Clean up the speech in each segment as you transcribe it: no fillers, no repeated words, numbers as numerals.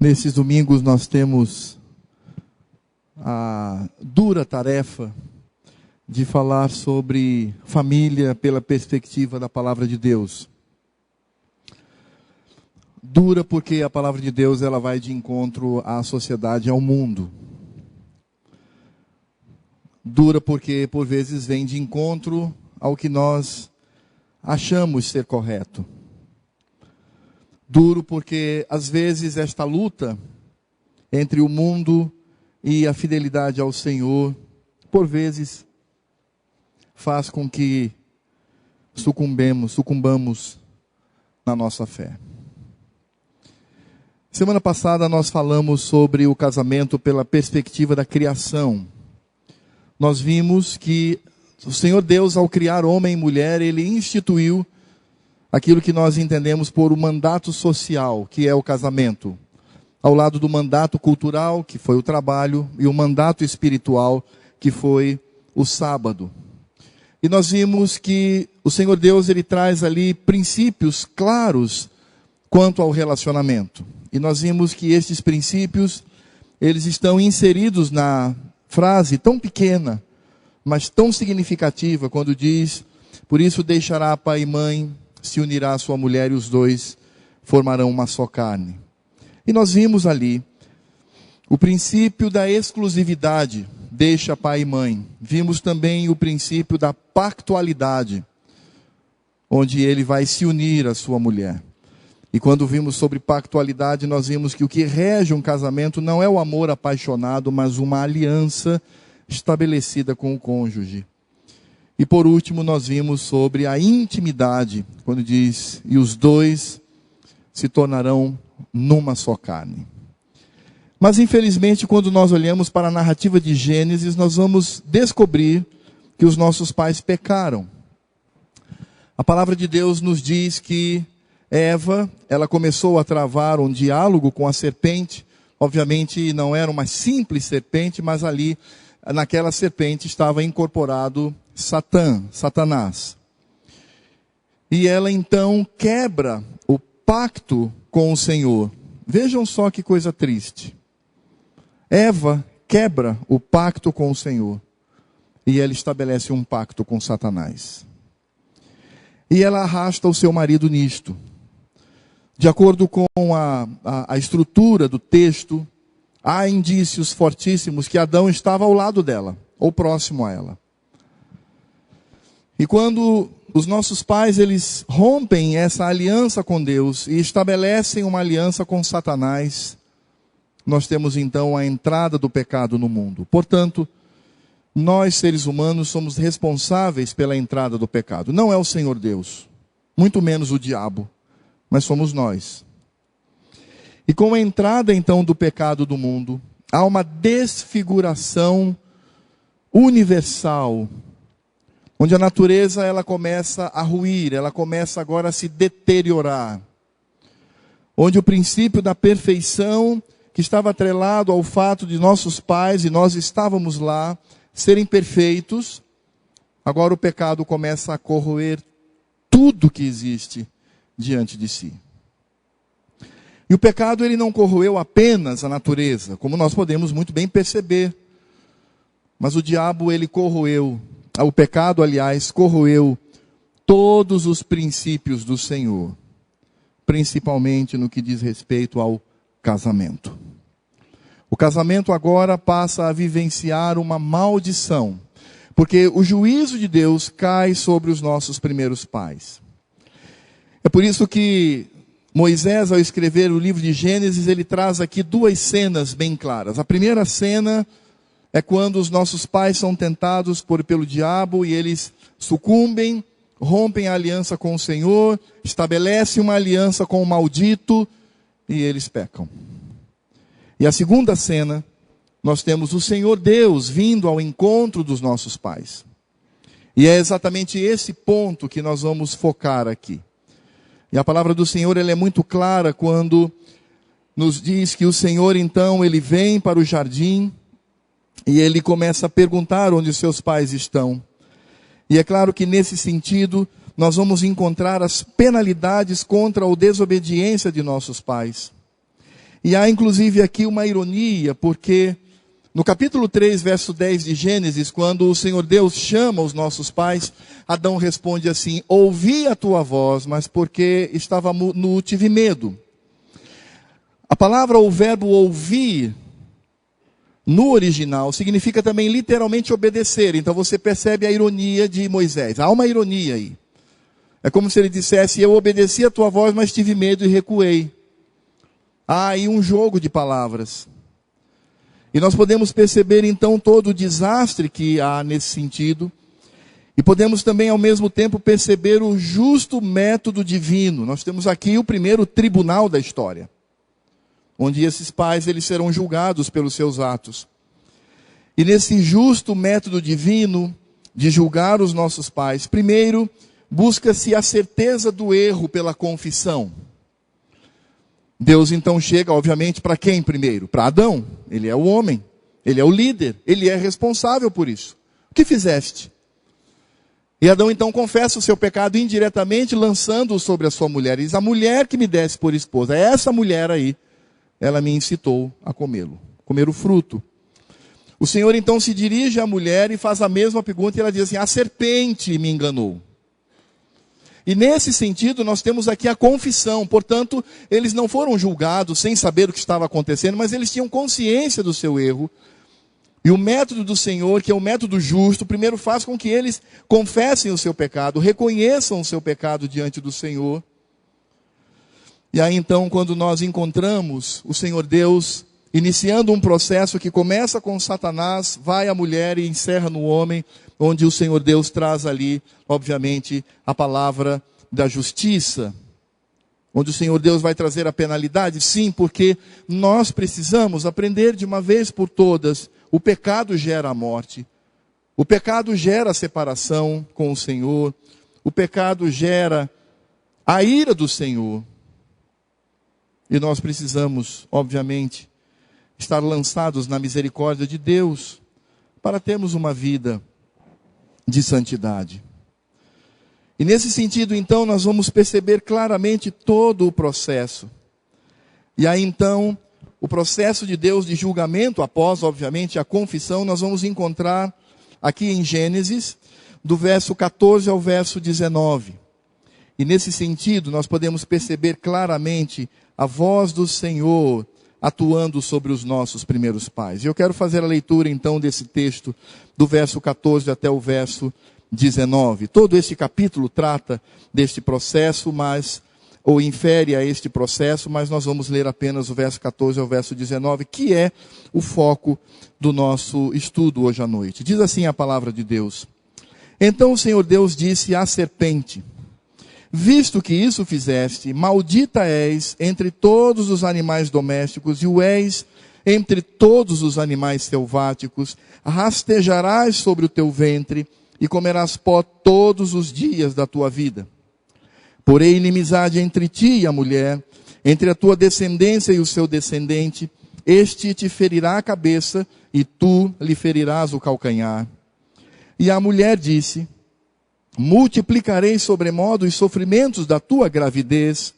Nesses domingos nós temos a dura tarefa de falar sobre família pela perspectiva da palavra de Deus. Dura porque a palavra de Deus ela vai de encontro à sociedade e ao mundo. Dura porque por vezes vem de encontro ao que nós achamos ser correto. Duro porque às vezes esta luta entre o mundo e a fidelidade ao Senhor, por vezes, faz com que sucumbamos na nossa fé. Semana passada nós falamos sobre o casamento pela perspectiva da criação. Nós vimos que o Senhor Deus, ao criar homem e mulher, Ele instituiu aquilo que nós entendemos por o mandato social, que é o casamento. Ao lado do mandato cultural, que foi o trabalho, e o mandato espiritual, que foi o sábado. E nós vimos que o Senhor Deus, Ele traz ali princípios claros quanto ao relacionamento. E nós vimos que estes princípios, eles estão inseridos na frase tão pequena, mas tão significativa, quando diz: por isso deixará pai e mãe, se unirá a sua mulher e os dois formarão uma só carne. E nós vimos ali o princípio da exclusividade, deixa pai e mãe. Vimos também o princípio da pactualidade, onde ele vai se unir à sua mulher. E quando vimos sobre pactualidade, nós vimos que o que rege um casamento não é o amor apaixonado, mas uma aliança estabelecida com o cônjuge. E por último, nós vimos sobre a intimidade, quando diz: e os dois se tornarão numa só carne. Mas infelizmente, quando nós olhamos para a narrativa de Gênesis, nós vamos descobrir que os nossos pais pecaram. A palavra de Deus nos diz que Eva, ela começou a travar um diálogo com a serpente. Obviamente não era uma simples serpente, mas ali, naquela serpente, estava incorporado Satanás. E ela então quebra o pacto com o Senhor. Vejam só que coisa triste. Eva quebra o pacto com o Senhor. E ela estabelece um pacto com Satanás. E ela arrasta o seu marido nisto. De acordo com a estrutura do texto, há indícios fortíssimos que Adão estava ao lado dela, ou próximo a ela. E quando os nossos pais, eles rompem essa aliança com Deus e estabelecem uma aliança com Satanás, nós temos então a entrada do pecado no mundo. Portanto, nós seres humanos somos responsáveis pela entrada do pecado. Não é o Senhor Deus, muito menos o diabo, mas somos nós. E com a entrada então do pecado do mundo, há uma desfiguração universal, onde a natureza ela começa a ruir, ela começa agora a se deteriorar. Onde o princípio da perfeição, que estava atrelado ao fato de nossos pais, e nós estávamos lá, serem perfeitos, agora o pecado começa a corroer tudo que existe diante de si. E o pecado ele não corroeu apenas a natureza, como nós podemos muito bem perceber. Mas o diabo ele corroeu, o pecado aliás corroeu todos os princípios do Senhor. Principalmente no que diz respeito ao casamento. O casamento agora passa a vivenciar uma maldição. Porque o juízo de Deus cai sobre os nossos primeiros pais. É por isso que Moisés, ao escrever o livro de Gênesis, ele traz aqui duas cenas bem claras. A primeira cena é quando os nossos pais são tentados pelo diabo e eles sucumbem, rompem a aliança com o Senhor, estabelecem uma aliança com o maldito e eles pecam. E a segunda cena, nós temos o Senhor Deus vindo ao encontro dos nossos pais. E é exatamente esse ponto que nós vamos focar aqui. E a palavra do Senhor ela é muito clara quando nos diz que o Senhor então ele vem para o jardim e ele começa a perguntar onde seus pais estão. E é claro que nesse sentido nós vamos encontrar as penalidades contra a desobediência de nossos pais. E há inclusive aqui uma ironia, porque no capítulo 3, verso 10 de Gênesis, quando o Senhor Deus chama os nossos pais, Adão responde assim: ouvi a tua voz, mas porque estava nu, tive medo. A palavra ou verbo ouvir, no original, significa também literalmente obedecer. Então você percebe a ironia de Moisés. Há uma ironia aí. É como se ele dissesse: eu obedeci a tua voz, mas tive medo e recuei. Há aí um jogo de palavras. E nós podemos perceber então todo o desastre que há nesse sentido. E podemos também ao mesmo tempo perceber o justo método divino. Nós temos aqui o primeiro tribunal da história, onde esses pais eles serão julgados pelos seus atos. E nesse justo método divino de julgar os nossos pais, primeiro busca-se a certeza do erro pela confissão. Deus então chega, obviamente, para quem primeiro? Para Adão. Ele é o homem, ele é o líder, ele é responsável por isso. O que fizeste? E Adão então confessa o seu pecado indiretamente, lançando-o sobre a sua mulher. E diz: a mulher que me desse por esposa, essa mulher aí, ela me incitou a comê-lo, comer o fruto. O Senhor então se dirige à mulher e faz a mesma pergunta, e ela diz assim: a serpente me enganou. E nesse sentido nós temos aqui a confissão. Portanto, eles não foram julgados sem saber o que estava acontecendo, mas eles tinham consciência do seu erro. E o método do Senhor, que é o método justo, primeiro faz com que eles confessem o seu pecado, reconheçam o seu pecado diante do Senhor. E aí então, quando nós encontramos o Senhor Deus iniciando um processo que começa com Satanás, vai à mulher e encerra no homem, onde o Senhor Deus traz ali, obviamente, a palavra da justiça. Onde o Senhor Deus vai trazer a penalidade, sim, porque nós precisamos aprender de uma vez por todas: o pecado gera a morte, o pecado gera a separação com o Senhor, o pecado gera a ira do Senhor. E nós precisamos, obviamente, estar lançados na misericórdia de Deus para termos uma vida de santidade. E nesse sentido, então, nós vamos perceber claramente todo o processo. E aí, então, o processo de Deus de julgamento, após, obviamente, a confissão, nós vamos encontrar aqui em Gênesis, do verso 14 ao verso 19. E nesse sentido, nós podemos perceber claramente a voz do Senhor atuando sobre os nossos primeiros pais. E eu quero fazer a leitura, então, desse texto, do verso 14 até o verso 19. Todo este capítulo trata deste processo, ou infere a este processo, mas nós vamos ler apenas o verso 14 ao verso 19, que é o foco do nosso estudo hoje à noite. Diz assim a palavra de Deus: então o Senhor Deus disse à serpente: visto que isso fizeste, maldita és entre todos os animais domésticos, e o és entre todos os animais selváticos. Rastejarás sobre o teu ventre, e comerás pó todos os dias da tua vida. Porém, inimizade entre ti e a mulher, entre a tua descendência e o seu descendente. Este te ferirá a cabeça, e tu lhe ferirás o calcanhar. E a mulher disse: multiplicarei sobremodo os sofrimentos da tua gravidez.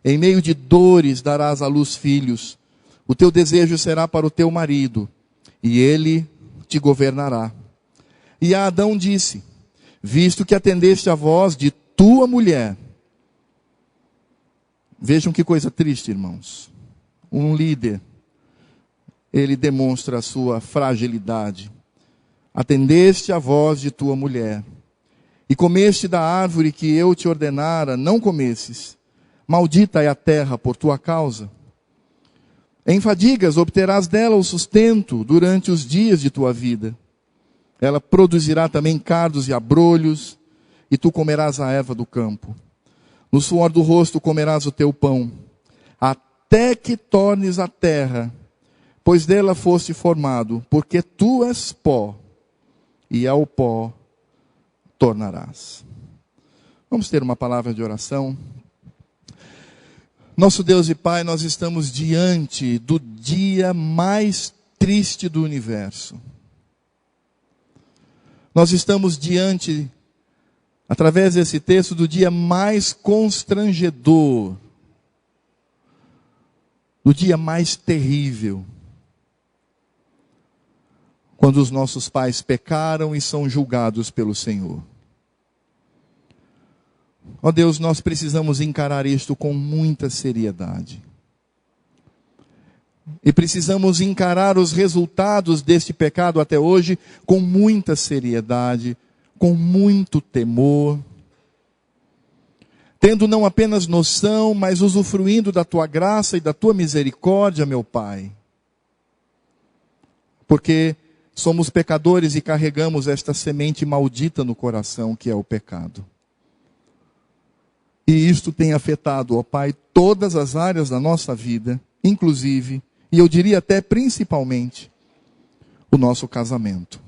Em meio de dores darás à luz filhos. O teu desejo será para o teu marido, e ele te governará. E a Adão disse: visto que atendeste a voz de tua mulher. Vejam que coisa triste, irmãos. Um líder, ele demonstra a sua fragilidade. Atendeste a voz de tua mulher, e comeste da árvore que eu te ordenara, não comesses. Maldita é a terra por tua causa. Em fadigas obterás dela o sustento durante os dias de tua vida. Ela produzirá também cardos e abrolhos, e tu comerás a erva do campo. No suor do rosto comerás o teu pão, até que tornes a terra, pois dela foste formado, porque tu és pó, e ao pó tornarás. Vamos ter uma palavra de oração. Nosso Deus e Pai, nós estamos diante do dia mais triste do universo. Nós estamos diante, através desse texto, do dia mais constrangedor do dia mais terrível, quando os nossos pais pecaram e são julgados pelo Senhor. Ó Deus, nós precisamos encarar isto com muita seriedade. E precisamos encarar os resultados deste pecado até hoje com muita seriedade, com muito temor, tendo não apenas noção, mas usufruindo da Tua graça e da Tua misericórdia, meu Pai. Porque somos pecadores e carregamos esta semente maldita no coração, que é o pecado. E isto tem afetado, ó Pai, todas as áreas da nossa vida, inclusive, e eu diria até principalmente, o nosso casamento.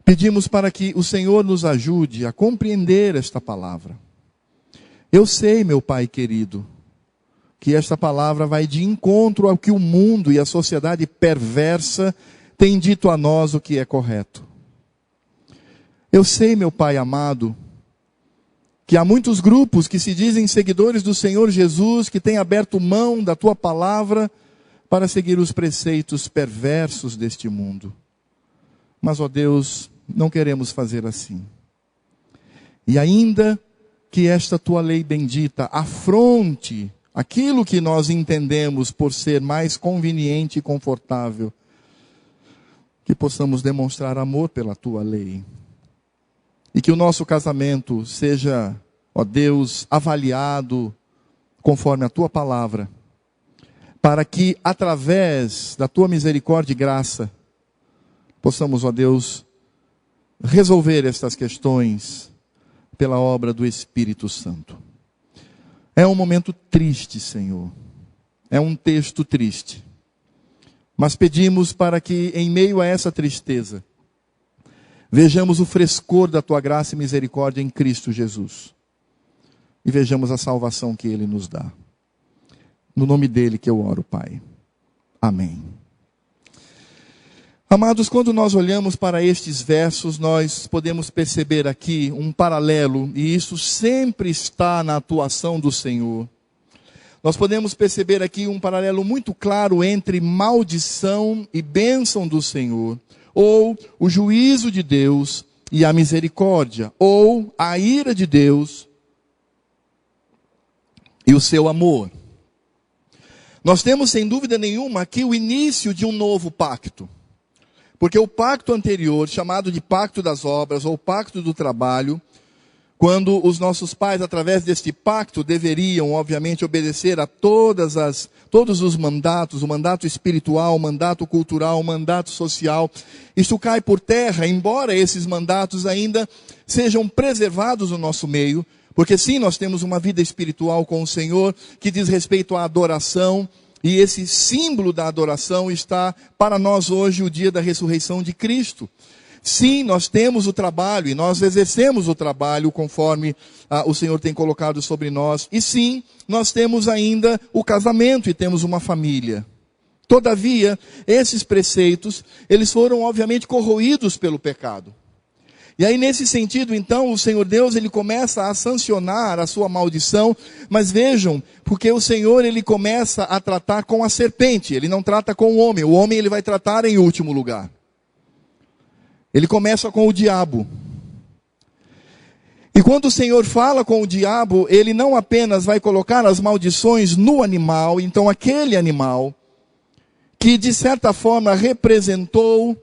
Pedimos para que o Senhor nos ajude a compreender esta palavra. Eu sei, meu Pai querido, que esta palavra vai de encontro ao que o mundo e a sociedade perversa têm dito a nós o que é correto. Eu sei, meu Pai amado, que há muitos grupos que se dizem seguidores do Senhor Jesus, que têm aberto mão da Tua palavra para seguir os preceitos perversos deste mundo. Mas, ó Deus, não queremos fazer assim. E ainda que esta Tua lei bendita afronte aquilo que nós entendemos por ser mais conveniente e confortável, que possamos demonstrar amor pela Tua lei. E que o nosso casamento seja, ó Deus, avaliado conforme a Tua palavra, para que através da Tua misericórdia e graça, possamos, ó Deus, resolver estas questões pela obra do Espírito Santo. É um momento triste, Senhor. É um texto triste. Mas pedimos para que, em meio a essa tristeza, vejamos o frescor da Tua graça e misericórdia em Cristo Jesus. E vejamos a salvação que Ele nos dá. No nome dEle que eu oro, Pai. Amém. Amados, quando nós olhamos para estes versos, nós podemos perceber aqui um paralelo, e isso sempre está na atuação do Senhor. Nós podemos perceber aqui um paralelo muito claro entre maldição e bênção do Senhor, ou o juízo de Deus e a misericórdia, ou a ira de Deus e o seu amor. Nós temos, sem dúvida nenhuma, aqui o início de um novo pacto. Porque o pacto anterior, chamado de pacto das obras, ou pacto do trabalho, quando os nossos pais, através deste pacto, deveriam, obviamente, obedecer a todos os mandatos, o mandato espiritual, o mandato cultural, o mandato social, isso cai por terra, embora esses mandatos ainda sejam preservados no nosso meio, porque sim, nós temos uma vida espiritual com o Senhor, que diz respeito à adoração, e esse símbolo da adoração está para nós hoje o dia da ressurreição de Cristo. Sim, nós temos o trabalho e nós exercemos o trabalho conforme o Senhor tem colocado sobre nós. E sim, nós temos ainda o casamento e temos uma família. Todavia, esses preceitos, eles foram obviamente corroídos pelo pecado. E aí nesse sentido, então, o Senhor Deus, ele começa a sancionar a sua maldição, mas vejam, porque o Senhor, ele começa a tratar com a serpente, ele não trata com o homem ele vai tratar em último lugar. Ele começa com o diabo. E quando o Senhor fala com o diabo, ele não apenas vai colocar as maldições no animal, então aquele animal, que de certa forma representou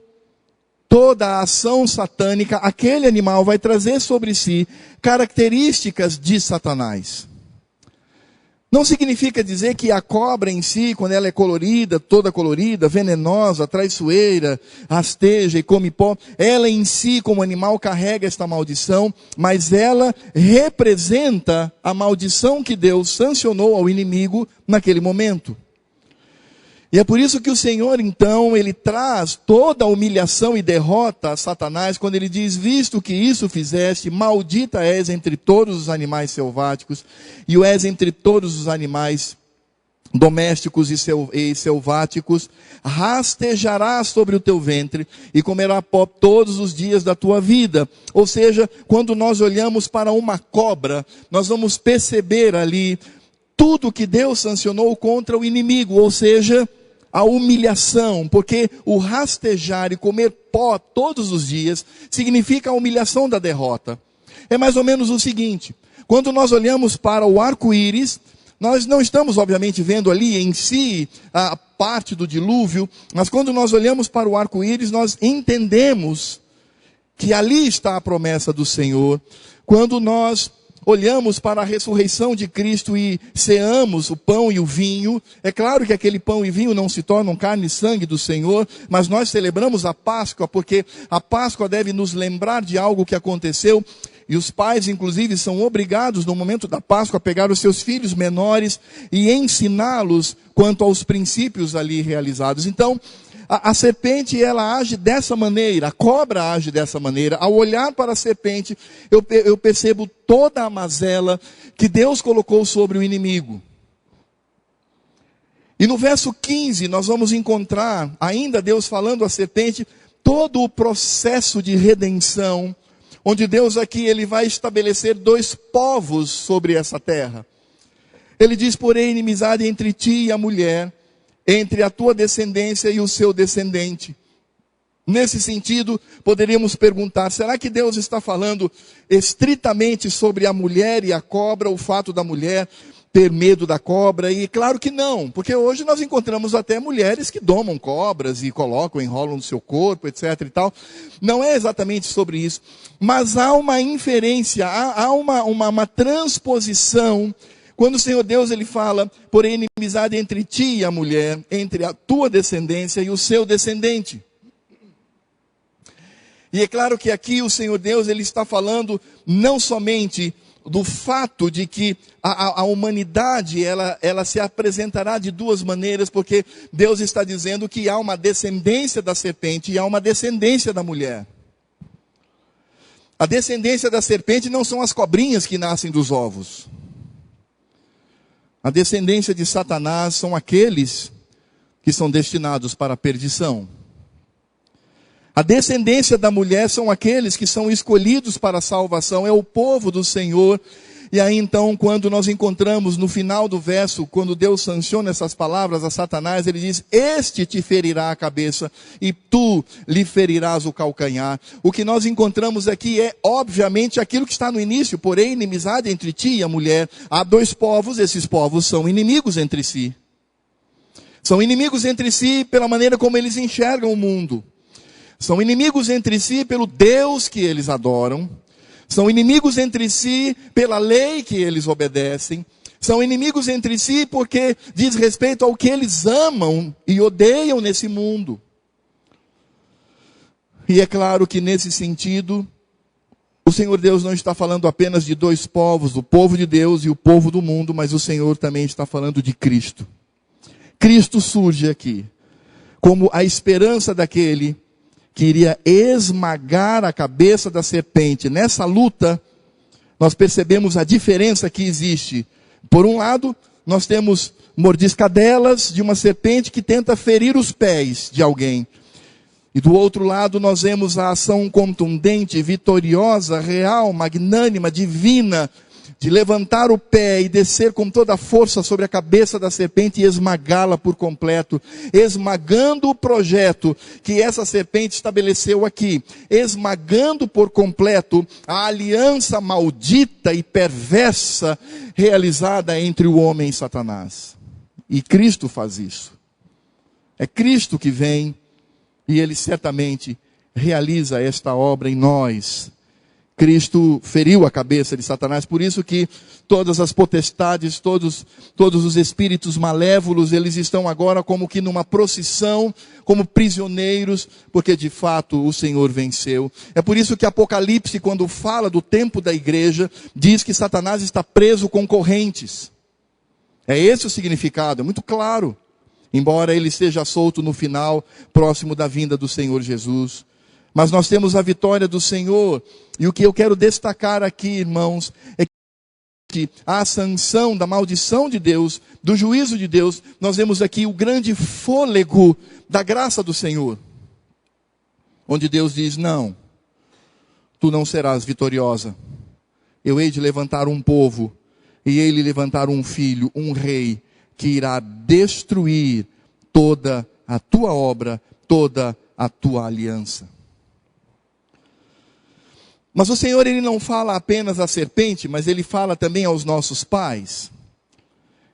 toda a ação satânica, aquele animal vai trazer sobre si características de Satanás. Não significa dizer que a cobra em si, quando ela é colorida, toda colorida, venenosa, traiçoeira, rasteja e come pó, ela em si como animal carrega esta maldição, mas ela representa a maldição que Deus sancionou ao inimigo naquele momento. E é por isso que o Senhor, então, ele traz toda a humilhação e derrota a Satanás, quando ele diz, visto que isso fizeste, maldita és entre todos os animais selváticos, e o és entre todos os animais domésticos e selváticos, rastejarás sobre o teu ventre, e comerá pó todos os dias da tua vida. Ou seja, quando nós olhamos para uma cobra, nós vamos perceber ali tudo que Deus sancionou contra o inimigo, ou seja, a humilhação, porque o rastejar e comer pó todos os dias significa a humilhação da derrota. É mais ou menos o seguinte: quando nós olhamos para o arco-íris, nós não estamos obviamente vendo ali em si a parte do dilúvio, mas quando nós olhamos para o arco-íris, nós entendemos que ali está a promessa do Senhor. Quando nós olhamos para a ressurreição de Cristo e ceamos o pão e o vinho, é claro que aquele pão e vinho não se tornam carne e sangue do Senhor, mas nós celebramos a Páscoa, porque a Páscoa deve nos lembrar de algo que aconteceu, e os pais inclusive são obrigados no momento da Páscoa a pegar os seus filhos menores e ensiná-los quanto aos princípios ali realizados. Então, a serpente, ela age dessa maneira, a cobra age dessa maneira. Ao olhar para a serpente, eu percebo toda a mazela que Deus colocou sobre o inimigo. E no verso 15, nós vamos encontrar, ainda Deus falando à serpente, todo o processo de redenção, onde Deus aqui, ele vai estabelecer 2 povos sobre essa terra. Ele diz: porém, inimizade entre ti e a mulher, entre a tua descendência e o seu descendente. Nesse sentido, poderíamos perguntar: será que Deus está falando estritamente sobre a mulher e a cobra, o fato da mulher ter medo da cobra? E claro que não, porque hoje nós encontramos até mulheres que domam cobras e colocam, enrolam no seu corpo, etc. e tal. Não é exatamente sobre isso, mas há uma inferência, há uma transposição. Quando o Senhor Deus, ele fala: porém, inimizade entre ti e a mulher, entre a tua descendência e o seu descendente. E é claro que aqui o Senhor Deus, ele está falando não somente do fato de que a humanidade, ela se apresentará de 2 maneiras, porque Deus está dizendo que há uma descendência da serpente e há uma descendência da mulher. A descendência da serpente não são as cobrinhas que nascem dos ovos. A descendência de Satanás são aqueles que são destinados para a perdição. A descendência da mulher são aqueles que são escolhidos para a salvação, é o povo do Senhor. E aí então, quando nós encontramos no final do verso, quando Deus sanciona essas palavras a Satanás, ele diz: este te ferirá a cabeça e tu lhe ferirás o calcanhar. O que nós encontramos aqui é, obviamente, aquilo que está no início: porém, inimizade entre ti e a mulher. Há 2 povos, esses povos são inimigos entre si. São inimigos entre si pela maneira como eles enxergam o mundo. São inimigos entre si pelo Deus que eles adoram. São inimigos entre si pela lei que eles obedecem. São inimigos entre si porque diz respeito ao que eles amam e odeiam nesse mundo. E é claro que nesse sentido, o Senhor Deus não está falando apenas de 2 povos, o povo de Deus e o povo do mundo, mas o Senhor também está falando de Cristo. Cristo surge aqui como a esperança daquele que iria esmagar a cabeça da serpente. Nessa luta, nós percebemos a diferença que existe. Por um lado, nós temos mordiscadelas de uma serpente que tenta ferir os pés de alguém. E do outro lado, nós vemos a ação contundente, vitoriosa, real, magnânima, divina, de levantar o pé e descer com toda a força sobre a cabeça da serpente e esmagá-la por completo, esmagando o projeto que essa serpente estabeleceu aqui, esmagando por completo a aliança maldita e perversa realizada entre o homem e Satanás. E Cristo faz isso. É Cristo que vem e ele certamente realiza esta obra em nós. Cristo feriu a cabeça de Satanás, por isso que todas as potestades, todos os espíritos malévolos, eles estão agora como que numa procissão, como prisioneiros, porque de fato o Senhor venceu. É por isso que Apocalipse, quando fala do tempo da igreja, diz que Satanás está preso com correntes. É esse o significado, é muito claro. Embora ele esteja solto no final, próximo da vinda do Senhor Jesus. Mas nós temos a vitória do Senhor. E o que eu quero destacar aqui, irmãos, é que a sanção da maldição de Deus, do juízo de Deus, nós vemos aqui o grande fôlego da graça do Senhor. Onde Deus diz: não, tu não serás vitoriosa. Eu hei de levantar um povo e ele levantar um filho, um rei, que irá destruir toda a tua obra, toda a tua aliança. Mas o Senhor, ele não fala apenas à serpente, mas ele fala também aos nossos pais.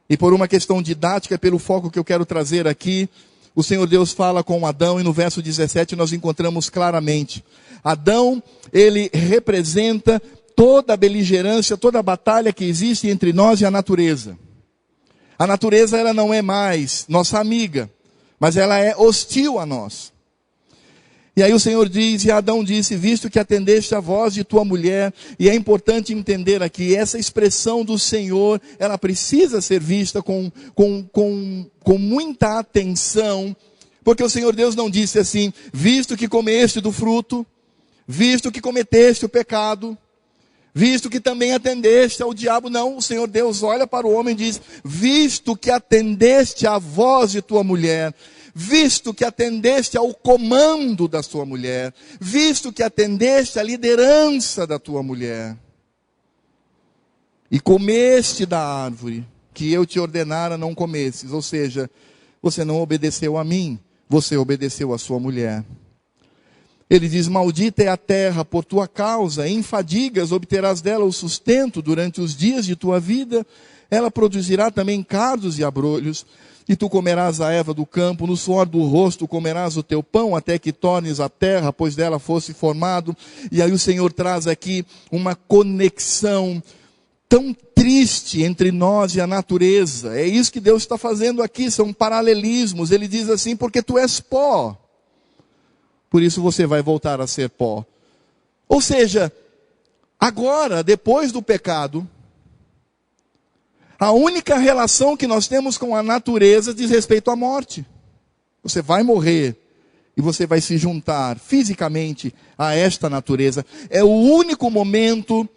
E por uma questão didática, pelo foco que eu quero trazer aqui, o Senhor Deus fala com Adão, e no verso 17 nós encontramos claramente. Adão, ele representa toda a beligerância, toda a batalha que existe entre nós e a natureza. A natureza, ela não é mais nossa amiga, mas ela é hostil a nós. E aí o Senhor diz, e Adão disse, visto que atendeste a voz de tua mulher, e é importante entender aqui, essa expressão do Senhor, ela precisa ser vista com muita atenção, porque o Senhor Deus não disse assim, visto que comeste do fruto, visto que cometeste o pecado, visto que também atendeste ao diabo. Não, o Senhor Deus olha para o homem e diz, visto que atendeste à voz de tua mulher, visto que atendeste ao comando da sua mulher, visto que atendeste à liderança da tua mulher, e comeste da árvore que eu te ordenara não comesses, ou seja, você não obedeceu a mim, você obedeceu à sua mulher. Ele diz, maldita é a terra por tua causa, em fadigas obterás dela o sustento durante os dias de tua vida, ela produzirá também cardos e abrolhos, e tu comerás a erva do campo, no suor do rosto comerás o teu pão, até que tornes a terra, pois dela fosse formado. E aí o Senhor traz aqui uma conexão tão triste entre nós e a natureza. É isso que Deus está fazendo aqui, são paralelismos. Ele diz assim, porque tu és pó, por isso você vai voltar a ser pó. Ou seja, agora, depois do pecado, a única relação que nós temos com a natureza diz respeito à morte. Você vai morrer e você vai se juntar fisicamente a esta natureza. É o único momento,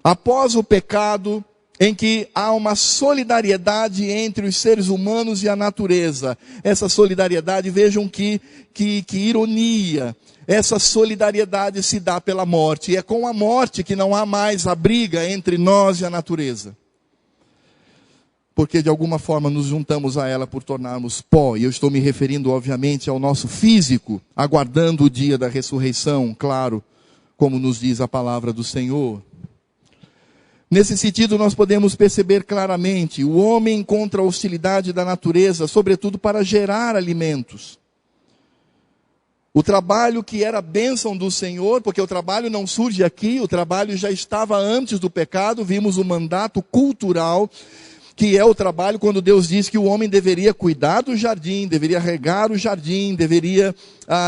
após o pecado, em que há uma solidariedade entre os seres humanos e a natureza. Essa solidariedade, vejam que ironia, essa solidariedade se dá pela morte. E é com a morte que não há mais a briga entre nós e a natureza. Porque de alguma forma nos juntamos a ela por tornarmos pó. E eu estou me referindo, obviamente, ao nosso físico, aguardando o dia da ressurreição, claro, como nos diz a palavra do Senhor. Nesse sentido, nós podemos perceber claramente, o homem encontra a hostilidade da natureza, sobretudo para gerar alimentos. O trabalho que era a bênção do Senhor, porque o trabalho não surge aqui, o trabalho já estava antes do pecado, vimos o mandato cultural, que é o trabalho quando Deus diz que o homem deveria cuidar do jardim, deveria regar o jardim, deveria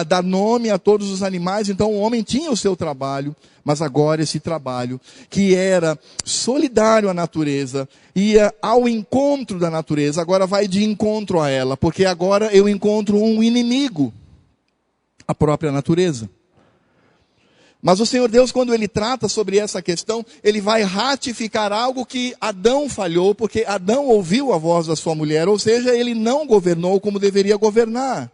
dar nome a todos os animais. Então o homem tinha o seu trabalho, mas agora esse trabalho, que era solidário à natureza, ia ao encontro da natureza, agora vai de encontro a ela, porque agora eu encontro um inimigo, a própria natureza. Mas o Senhor Deus, quando Ele trata sobre essa questão, Ele vai ratificar algo que Adão falhou, porque Adão ouviu a voz da sua mulher, ou seja, ele não governou como deveria governar.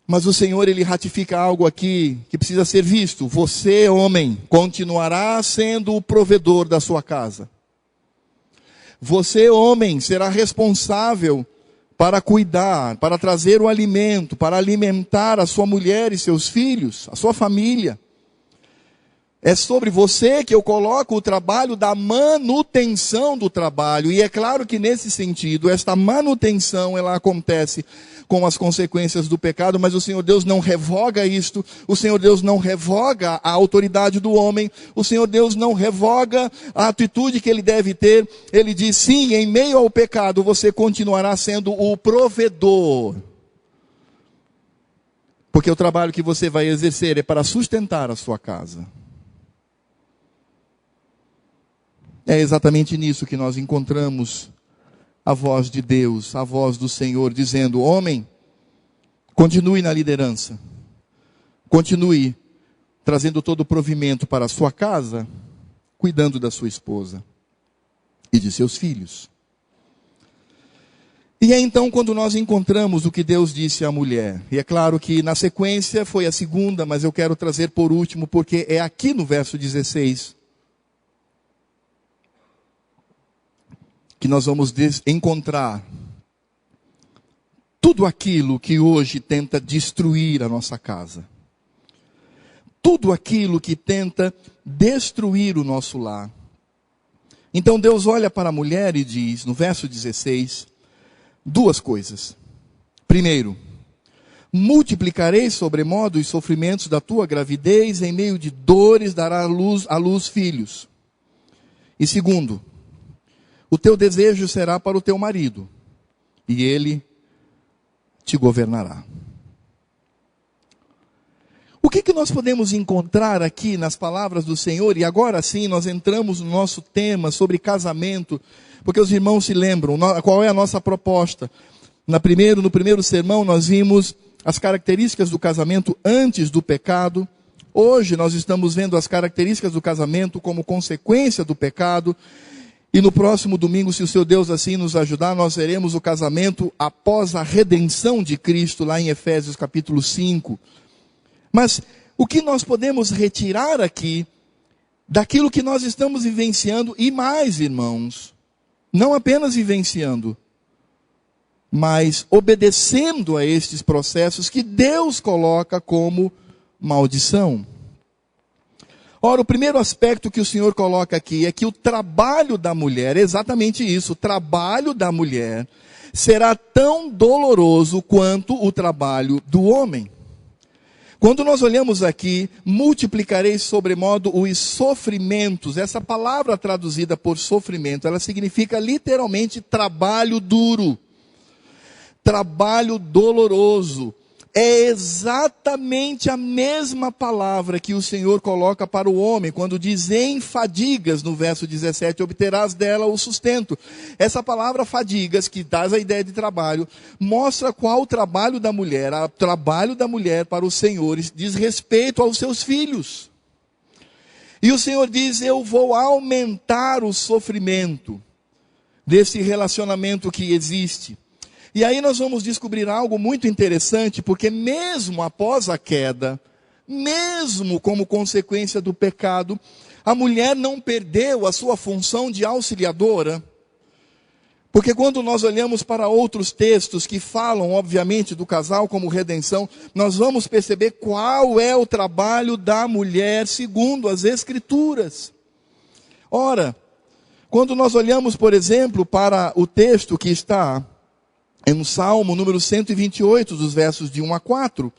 Mas o Senhor, Ele ratifica algo aqui que precisa ser visto. Você, homem, continuará sendo o provedor da sua casa. Você, homem, será responsável para cuidar, para trazer o alimento, para alimentar a sua mulher e seus filhos, a sua família. É sobre você que eu coloco o trabalho da manutenção do trabalho. E é claro que nesse sentido, esta manutenção, ela acontece com as consequências do pecado, mas o Senhor Deus não revoga isto, o Senhor Deus não revoga a autoridade do homem, o Senhor Deus não revoga a atitude que ele deve ter. Ele diz, sim, em meio ao pecado, você continuará sendo o provedor. Porque o trabalho que você vai exercer é para sustentar a sua casa. É exatamente nisso que nós encontramos a voz de Deus, a voz do Senhor, dizendo, homem, continue na liderança, continue trazendo todo o provimento para a sua casa, cuidando da sua esposa e de seus filhos. E é então quando nós encontramos o que Deus disse à mulher. E é claro que na sequência foi a segunda, mas eu quero trazer por último, porque é aqui no verso 16. que nós vamos encontrar tudo aquilo que hoje tenta destruir a nossa casa. Tudo aquilo que tenta destruir o nosso lar. Então Deus olha para a mulher e diz, no verso 16, duas coisas. Primeiro, multiplicarei sobremodo os sofrimentos da tua gravidez, em meio de dores dará à luz filhos. E segundo, o teu desejo será para o teu marido, e ele te governará. O que nós podemos encontrar aqui nas palavras do Senhor? E agora sim nós entramos no nosso tema sobre casamento, porque os irmãos se lembram qual é a nossa proposta. No primeiro sermão nós vimos as características do casamento antes do pecado. Hoje nós estamos vendo as características do casamento como consequência do pecado. E no próximo domingo, se o seu Deus assim nos ajudar, nós veremos o casamento após a redenção de Cristo, lá em Efésios capítulo 5. Mas o que nós podemos retirar aqui, daquilo que nós estamos vivenciando, e mais, irmãos, não apenas vivenciando, mas obedecendo a estes processos que Deus coloca como maldição. Ora, o primeiro aspecto que o Senhor coloca aqui é que o trabalho da mulher, exatamente isso, o trabalho da mulher será tão doloroso quanto o trabalho do homem. Quando nós olhamos aqui, multiplicarei sobremodo os sofrimentos. Essa palavra traduzida por sofrimento, ela significa literalmente trabalho duro. Trabalho doloroso. É exatamente a mesma palavra que o Senhor coloca para o homem, quando diz em fadigas, no verso 17, obterás dela o sustento. Essa palavra fadigas, que dá a ideia de trabalho, mostra qual o trabalho da mulher. O trabalho da mulher para os senhores diz respeito aos seus filhos. E o Senhor diz, eu vou aumentar o sofrimento desse relacionamento que existe. E aí nós vamos descobrir algo muito interessante, porque mesmo após a queda, mesmo como consequência do pecado, a mulher não perdeu a sua função de auxiliadora. Porque quando nós olhamos para outros textos que falam, obviamente, do casal como redenção, nós vamos perceber qual é o trabalho da mulher segundo as Escrituras. Ora, quando nós olhamos, por exemplo, para o texto que está em um Salmo número 128, dos versos de 1 a 4.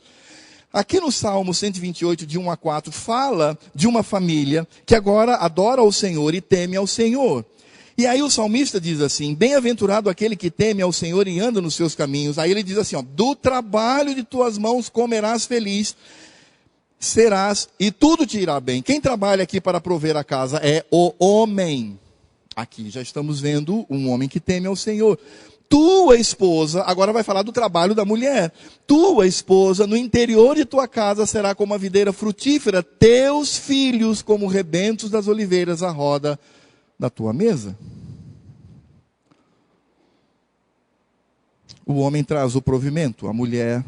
Aqui no Salmo 128, de 1 a 4, fala de uma família que agora adora ao Senhor e teme ao Senhor. E aí o salmista diz assim, bem-aventurado aquele que teme ao Senhor e anda nos seus caminhos. Aí ele diz assim, do trabalho de tuas mãos comerás feliz, serás e tudo te irá bem. Quem trabalha aqui para prover a casa é o homem. Aqui já estamos vendo um homem que teme ao Senhor. Tua esposa, agora vai falar do trabalho da mulher. Tua esposa, no interior de tua casa, será como a videira frutífera. Teus filhos, como rebentos das oliveiras, à roda da tua mesa. O homem traz o provimento. A mulher,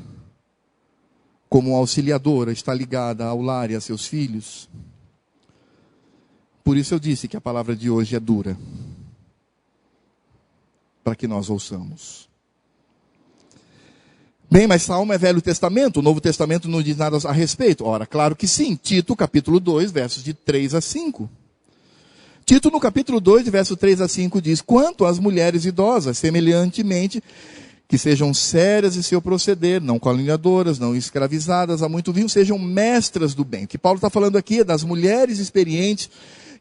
como auxiliadora, está ligada ao lar e a seus filhos. Por isso eu disse que a palavra de hoje é dura, para que nós ouçamos. Bem, mas Salmo é Velho Testamento, o Novo Testamento não diz nada a respeito. Ora, claro que sim. Tito, capítulo 2, versos de 3 a 5. Tito, no capítulo 2, verso 3 a 5, diz, quanto às mulheres idosas, semelhantemente, que sejam sérias em seu proceder, não caluniadoras, não escravizadas a muito vinho, sejam mestras do bem. O que Paulo está falando aqui é das mulheres experientes,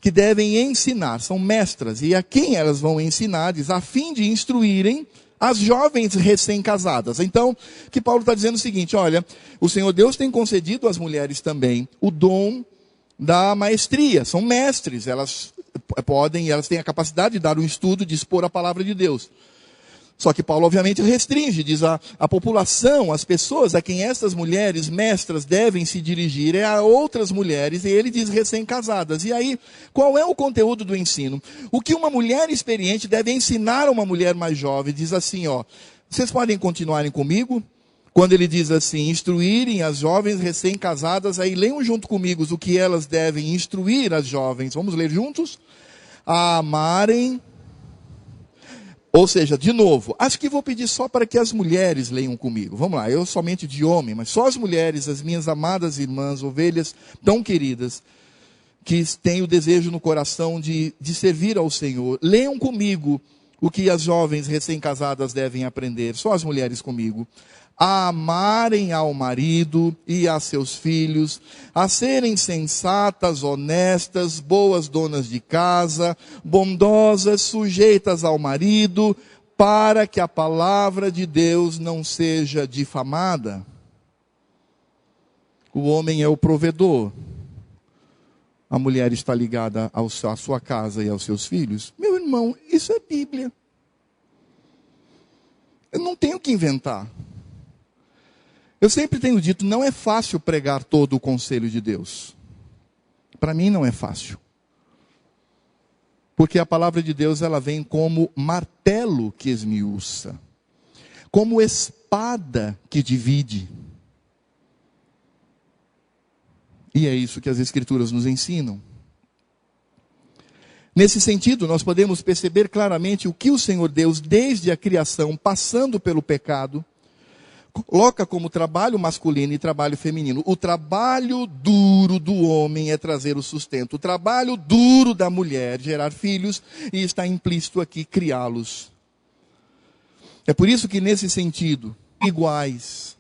que devem ensinar, são mestras, e a quem elas vão ensinar, diz, a fim de instruírem as jovens recém-casadas. Então, que Paulo está dizendo o seguinte, olha, o Senhor Deus tem concedido às mulheres também o dom da maestria, são mestres, elas têm a capacidade de dar um estudo, de expor a palavra de Deus. Só que Paulo obviamente restringe, diz a população, as pessoas a quem estas mulheres mestras devem se dirigir é a outras mulheres, e ele diz recém-casadas. E aí, qual é o conteúdo do ensino? O que uma mulher experiente deve ensinar a uma mulher mais jovem? Diz assim, vocês podem continuarem comigo? Quando ele diz assim, instruírem as jovens recém-casadas, aí leiam junto comigo o que elas devem instruir as jovens. Vamos ler juntos? A amarem Ou seja, de novo, acho que vou pedir só para que as mulheres leiam comigo. Vamos lá, eu somente de homem, mas só as mulheres, as minhas amadas irmãs, ovelhas tão queridas, que têm o desejo no coração de servir ao Senhor. Leiam comigo o que as jovens recém-casadas devem aprender, só as mulheres comigo. A amarem ao marido e a seus filhos, a serem sensatas, honestas, boas donas de casa, bondosas, sujeitas ao marido, para que a palavra de Deus não seja difamada. O homem é o provedor. A mulher está ligada à sua casa e aos seus filhos. Meu irmão, isso é Bíblia. Eu não tenho que inventar. Eu sempre tenho dito, não é fácil pregar todo o conselho de Deus. Para mim não é fácil. Porque a palavra de Deus, ela vem como martelo que esmiuça. Como espada que divide. E é isso que as Escrituras nos ensinam. Nesse sentido, nós podemos perceber claramente o que o Senhor Deus, desde a criação, passando pelo pecado, coloca como trabalho masculino e trabalho feminino. O trabalho duro do homem é trazer o sustento. O trabalho duro da mulher, gerar filhos, e está implícito aqui, criá-los. É por isso que, nesse sentido, iguais.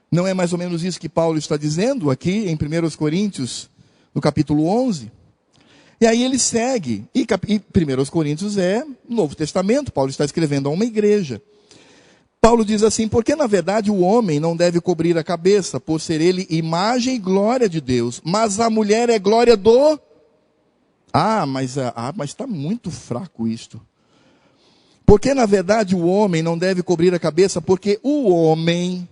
Não é mais ou menos isso que Paulo está dizendo aqui em 1 Coríntios, no capítulo 11? E aí ele segue, e 1 Coríntios é Novo Testamento, Paulo está escrevendo a uma igreja. Paulo diz assim, porque na verdade o homem não deve cobrir a cabeça, por ser ele imagem e glória de Deus, mas a mulher é glória do... mas está muito fraco isto. Porque na verdade o homem não deve cobrir a cabeça, porque o homem,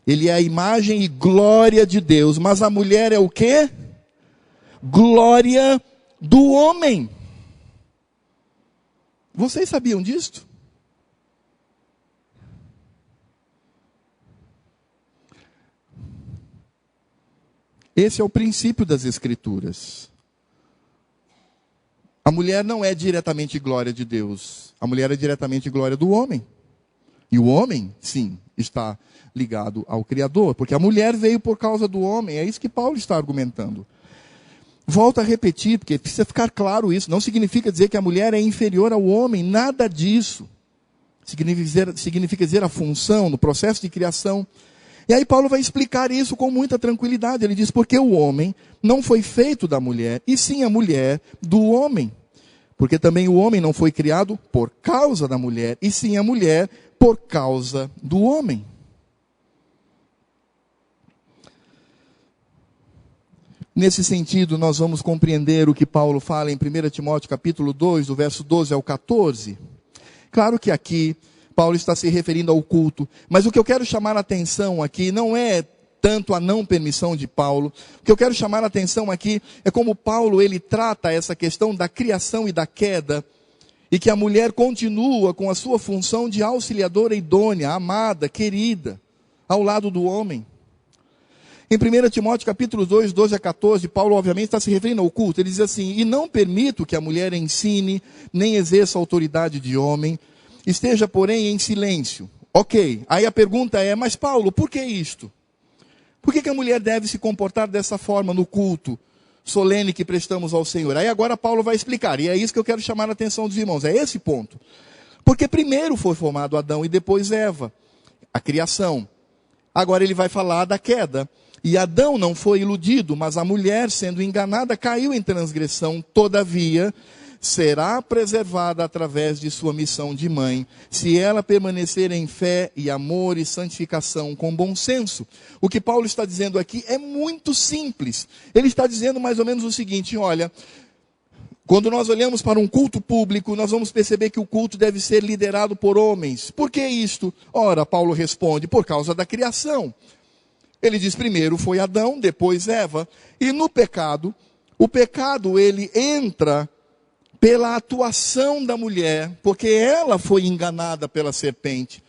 ele é a imagem e glória de Deus, mas a mulher é o quê? Glória do homem. Vocês sabiam disto? Esse é o princípio das Escrituras. A mulher não é diretamente glória de Deus. A mulher é diretamente glória do homem. E o homem, sim, está ligado ao Criador. Porque a mulher veio por causa do homem. É isso que Paulo está argumentando. Volto a repetir, porque precisa ficar claro isso. Não significa dizer que a mulher é inferior ao homem. Nada disso. Significa dizer a função no processo de criação. E aí Paulo vai explicar isso com muita tranquilidade. Ele diz, porque o homem não foi feito da mulher, e sim a mulher do homem. Porque também o homem não foi criado por causa da mulher, e sim a mulher por causa do homem. Nesse sentido, nós vamos compreender o que Paulo fala em 1 Timóteo capítulo 2, do verso 12 ao 14. Claro que aqui Paulo está se referindo ao culto, mas o que eu quero chamar a atenção aqui não é tanto a não permissão de Paulo. O que eu quero chamar a atenção aqui é como Paulo ele trata essa questão da criação e da queda, e que a mulher continua com a sua função de auxiliadora idônea, amada, querida, ao lado do homem. Em 1 Timóteo capítulo 2, 12 a 14, Paulo obviamente está se referindo ao culto. Ele diz assim, e não permito que a mulher ensine, nem exerça autoridade de homem, esteja porém em silêncio. Ok, aí a pergunta é, mas Paulo, por que isto? Por que a mulher deve se comportar dessa forma no culto solene que prestamos ao Senhor? Aí agora Paulo vai explicar, e é isso que eu quero chamar a atenção dos irmãos, é esse ponto. Porque primeiro foi formado Adão e depois Eva, a criação. Agora ele vai falar da queda. E Adão não foi iludido, mas a mulher, sendo enganada, caiu em transgressão. Todavia, será preservada através de sua missão de mãe, se ela permanecer em fé e amor e santificação com bom senso. O que Paulo está dizendo aqui é muito simples. Ele está dizendo mais ou menos o seguinte, olha, quando nós olhamos para um culto público, nós vamos perceber que o culto deve ser liderado por homens. Por que isto? Ora, Paulo responde, por causa da criação. Ele diz, primeiro foi Adão, depois Eva. E no pecado, o pecado ele entra pela atuação da mulher, porque ela foi enganada pela serpente.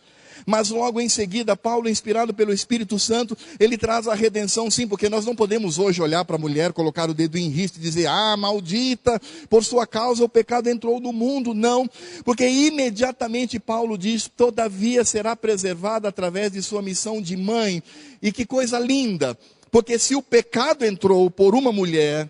Mas logo em seguida, Paulo, inspirado pelo Espírito Santo, ele traz a redenção, sim, porque nós não podemos hoje olhar para a mulher, colocar o dedo em riste e dizer, maldita, por sua causa o pecado entrou no mundo. Não, porque imediatamente Paulo diz, todavia será preservada através de sua missão de mãe. E que coisa linda, porque se o pecado entrou por uma mulher,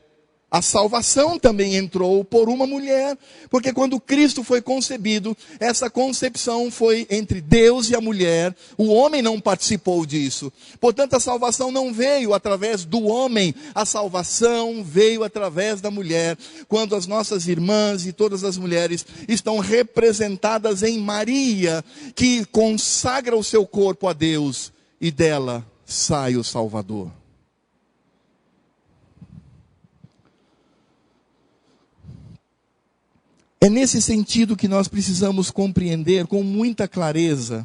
a salvação também entrou por uma mulher, porque quando Cristo foi concebido, essa concepção foi entre Deus e a mulher, o homem não participou disso. Portanto, a salvação não veio através do homem, a salvação veio através da mulher, quando as nossas irmãs e todas as mulheres estão representadas em Maria, que consagra o seu corpo a Deus, e dela sai o Salvador. É nesse sentido que nós precisamos compreender com muita clareza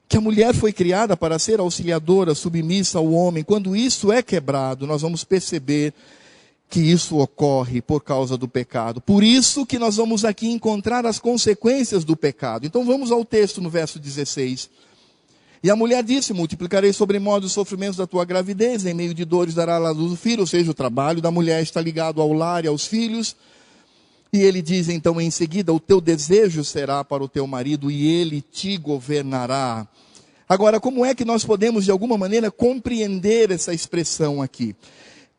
que a mulher foi criada para ser auxiliadora, submissa ao homem. Quando isso é quebrado, nós vamos perceber que isso ocorre por causa do pecado. Por isso que nós vamos aqui encontrar as consequências do pecado. Então vamos ao texto no verso 16. E a mulher disse, multiplicarei sobremodo os sofrimentos da tua gravidez, em meio de dores dará a luz o filho, ou seja, o trabalho da mulher está ligado ao lar e aos filhos. E ele diz então em seguida, o teu desejo será para o teu marido e ele te governará. Agora, como é que nós podemos de alguma maneira compreender essa expressão aqui?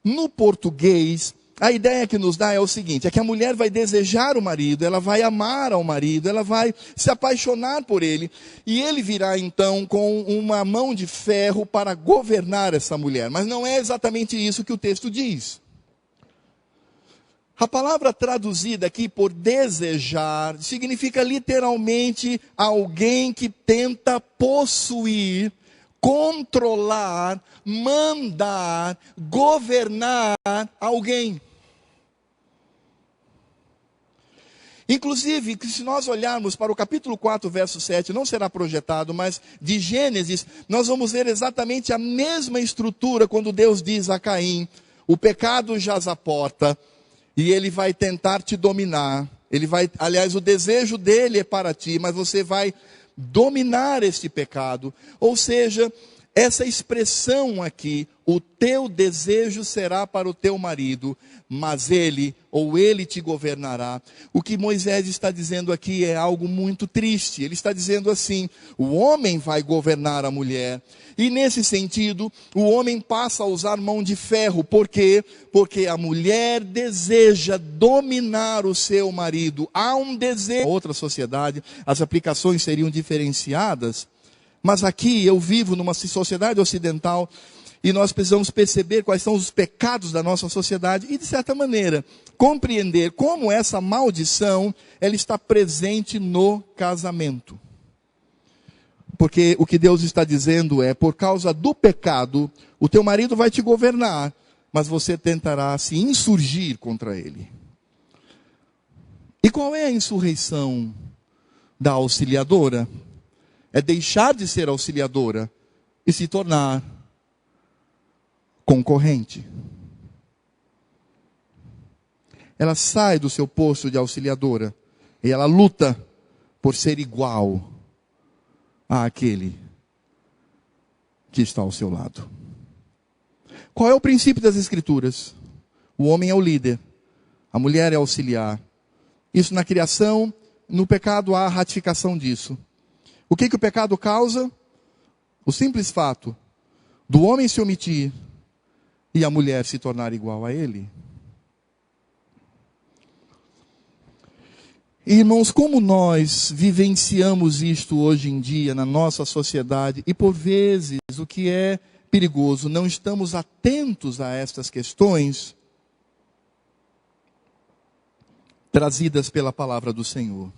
No português, a ideia que nos dá é o seguinte, é que a mulher vai desejar o marido, ela vai amar ao marido, ela vai se apaixonar por ele, e ele virá então com uma mão de ferro para governar essa mulher. Mas não é exatamente isso que o texto diz. A palavra traduzida aqui por desejar, significa literalmente alguém que tenta possuir, controlar, mandar, governar alguém. Inclusive, se nós olharmos para o capítulo 4, verso 7, não será projetado, mas de Gênesis, nós vamos ver exatamente a mesma estrutura quando Deus diz a Caim, o pecado jaz à porta, e ele vai tentar te dominar. Aliás, o desejo dele é para ti, mas você vai dominar este pecado. Ou seja, essa expressão aqui, o teu desejo será para o teu marido, mas ele te governará. O que Moisés está dizendo aqui é algo muito triste. Ele está dizendo assim, o homem vai governar a mulher. E nesse sentido, o homem passa a usar mão de ferro. Por quê? Porque a mulher deseja dominar o seu marido. Há um desejo. Outra sociedade, as aplicações seriam diferenciadas. Mas aqui eu vivo numa sociedade ocidental e nós precisamos perceber quais são os pecados da nossa sociedade e, de certa maneira, compreender como essa maldição ela está presente no casamento. Porque o que Deus está dizendo é, por causa do pecado, o teu marido vai te governar, mas você tentará se insurgir contra ele. E qual é a insurreição da auxiliadora? É deixar de ser auxiliadora e se tornar concorrente. Ela sai do seu posto de auxiliadora e ela luta por ser igual àquele que está ao seu lado. Qual é o princípio das Escrituras? O homem é o líder, a mulher é auxiliar. Isso na criação, no pecado há a ratificação disso. O que o pecado causa? O simples fato do homem se omitir e a mulher se tornar igual a ele. Irmãos, como nós vivenciamos isto hoje em dia na nossa sociedade, e por vezes, o que é perigoso, não estamos atentos a estas questões trazidas pela palavra do Senhor.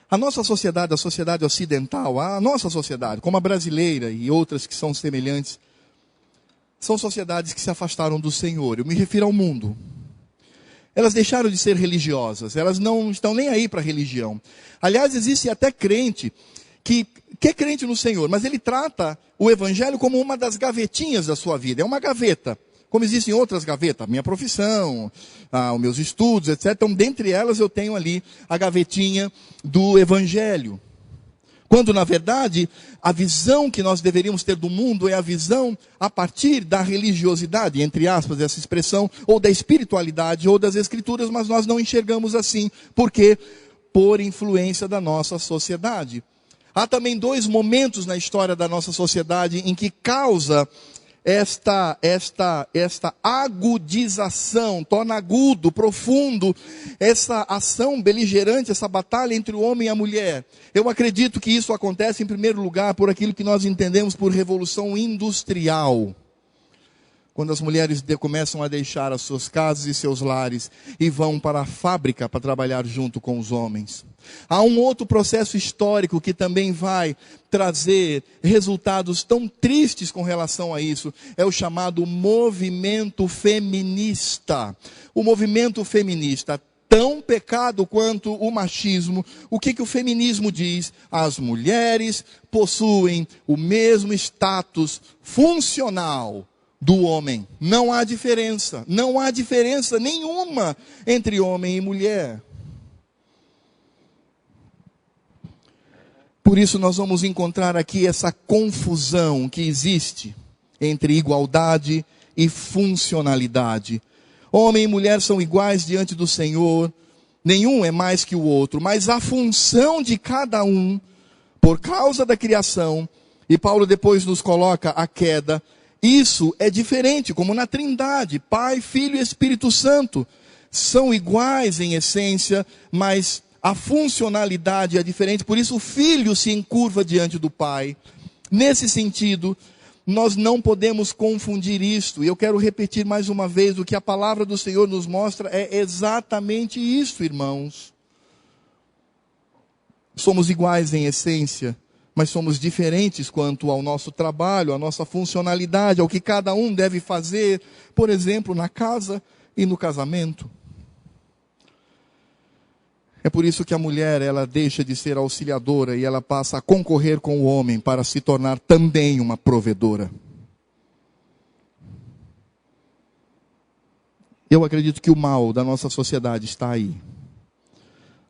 A nossa sociedade, a sociedade ocidental, a nossa sociedade, como a brasileira e outras que são semelhantes, são sociedades que se afastaram do Senhor. Eu me refiro ao mundo. Elas deixaram de ser religiosas, elas não estão nem aí para a religião. Aliás, existe até crente que é crente no Senhor, mas ele trata o evangelho como uma das gavetinhas da sua vida. É uma gaveta, como existem outras gavetas, a minha profissão, os meus estudos, etc. Então, dentre elas eu tenho ali a gavetinha do evangelho. Quando, na verdade, a visão que nós deveríamos ter do mundo é a visão a partir da religiosidade, entre aspas, essa expressão, ou da espiritualidade, ou das escrituras, mas nós não enxergamos assim. Por quê? Por influência da nossa sociedade. Há também dois momentos na história da nossa sociedade em que causa esta agudização, torna agudo, profundo, essa ação beligerante, essa batalha entre o homem e a mulher. Eu acredito que isso acontece, em primeiro lugar, por aquilo que nós entendemos por revolução industrial. Quando as mulheres começam a deixar as suas casas e seus lares e vão para a fábrica para trabalhar junto com os homens. Há um outro processo histórico que também vai trazer resultados tão tristes com relação a isso. É o chamado movimento feminista. O movimento feminista, tão pecado quanto o machismo. O que o feminismo diz? As mulheres possuem o mesmo status funcional do homem. Não há diferença nenhuma entre homem e mulher. Por isso nós vamos encontrar aqui essa confusão que existe entre igualdade e funcionalidade. Homem e mulher são iguais diante do Senhor, nenhum é mais que o outro, mas a função de cada um, por causa da criação, e Paulo depois nos coloca a queda, isso é diferente, como na Trindade, Pai, Filho e Espírito Santo, são iguais em essência, mas a funcionalidade é diferente, por isso o Filho se encurva diante do Pai. Nesse sentido, nós não podemos confundir isto, e eu quero repetir mais uma vez, o que a palavra do Senhor nos mostra é exatamente isso, irmãos. Somos iguais em essência, mas somos diferentes quanto ao nosso trabalho, à nossa funcionalidade, ao que cada um deve fazer, por exemplo, na casa e no casamento. É por isso que a mulher, ela deixa de ser auxiliadora e ela passa a concorrer com o homem para se tornar também uma provedora. Eu acredito que o mal da nossa sociedade está aí.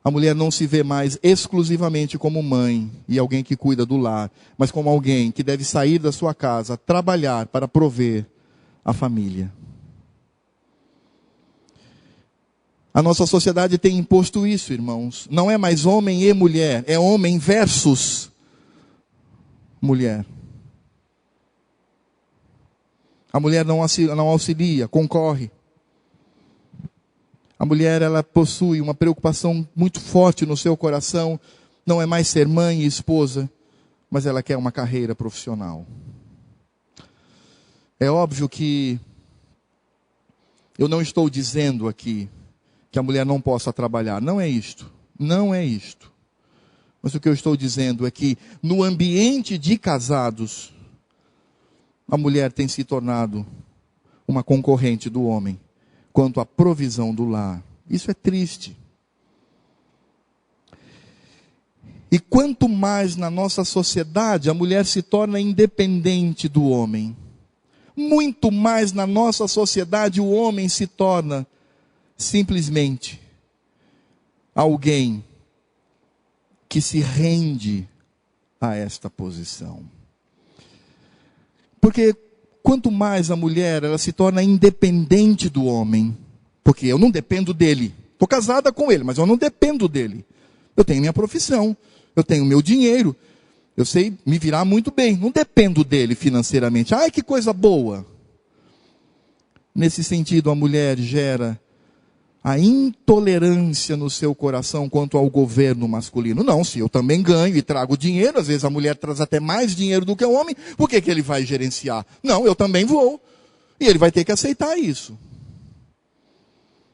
A mulher não se vê mais exclusivamente como mãe e alguém que cuida do lar, mas como alguém que deve sair da sua casa, trabalhar para prover a família. A nossa sociedade tem imposto isso, irmãos. Não é mais homem e mulher, é homem versus mulher. A mulher não auxilia, concorre. A mulher, ela possui uma preocupação muito forte no seu coração. Não é mais ser mãe e esposa, mas ela quer uma carreira profissional. É óbvio que eu não estou dizendo aqui que a mulher não possa trabalhar. Não é isto. Não é isto. Mas o que eu estou dizendo é que no ambiente de casados, a mulher tem se tornado uma concorrente do homem quanto à provisão do lar. Isso é triste. E quanto mais na nossa sociedade a mulher se torna independente do homem, muito mais na nossa sociedade o homem se torna simplesmente alguém que se rende a esta posição. Porque quanto mais a mulher ela se torna independente do homem, porque eu não dependo dele. Estou casada com ele, mas eu não dependo dele. Eu tenho minha profissão, eu tenho meu dinheiro, eu sei me virar muito bem, não dependo dele financeiramente. Ai, que coisa boa! Nesse sentido, a mulher gera a intolerância no seu coração quanto ao governo masculino. Não, se eu também ganho e trago dinheiro, às vezes a mulher traz até mais dinheiro do que o homem, por que ele vai gerenciar? Não, eu também vou. E ele vai ter que aceitar isso.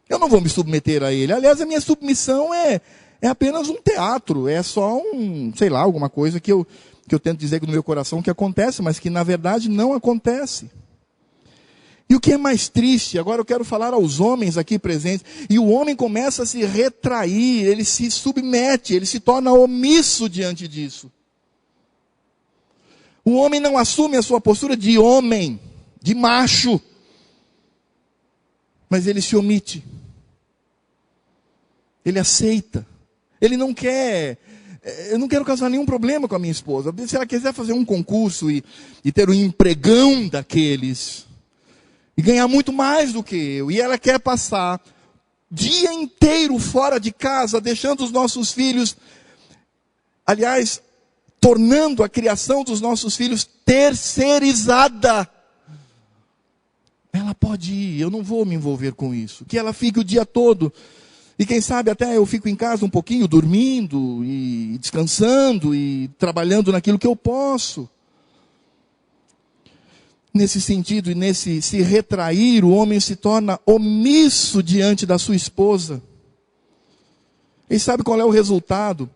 Eu não vou me submeter a ele. Aliás, a minha submissão é apenas um teatro, é só alguma coisa que eu tento dizer no meu coração que acontece, mas que na verdade não acontece. E o que é mais triste, agora eu quero falar aos homens aqui presentes, e o homem começa a se retrair, ele se submete, ele se torna omisso diante disso. O homem não assume a sua postura de homem, de macho, mas ele se omite. Ele aceita. Ele não quer Eu não quero causar nenhum problema com a minha esposa. Se ela quiser fazer um concurso e ter um empregão daqueles, e ganhar muito mais do que eu, e ela quer passar dia inteiro fora de casa, deixando os nossos filhos, aliás, tornando a criação dos nossos filhos terceirizada, ela pode ir, eu não vou me envolver com isso. Que ela fique o dia todo, e quem sabe até eu fico em casa um pouquinho, dormindo, e descansando, e trabalhando naquilo que eu posso. Nesse sentido, e nesse se retrair, o homem se torna omisso diante da sua esposa. E sabe qual é o resultado?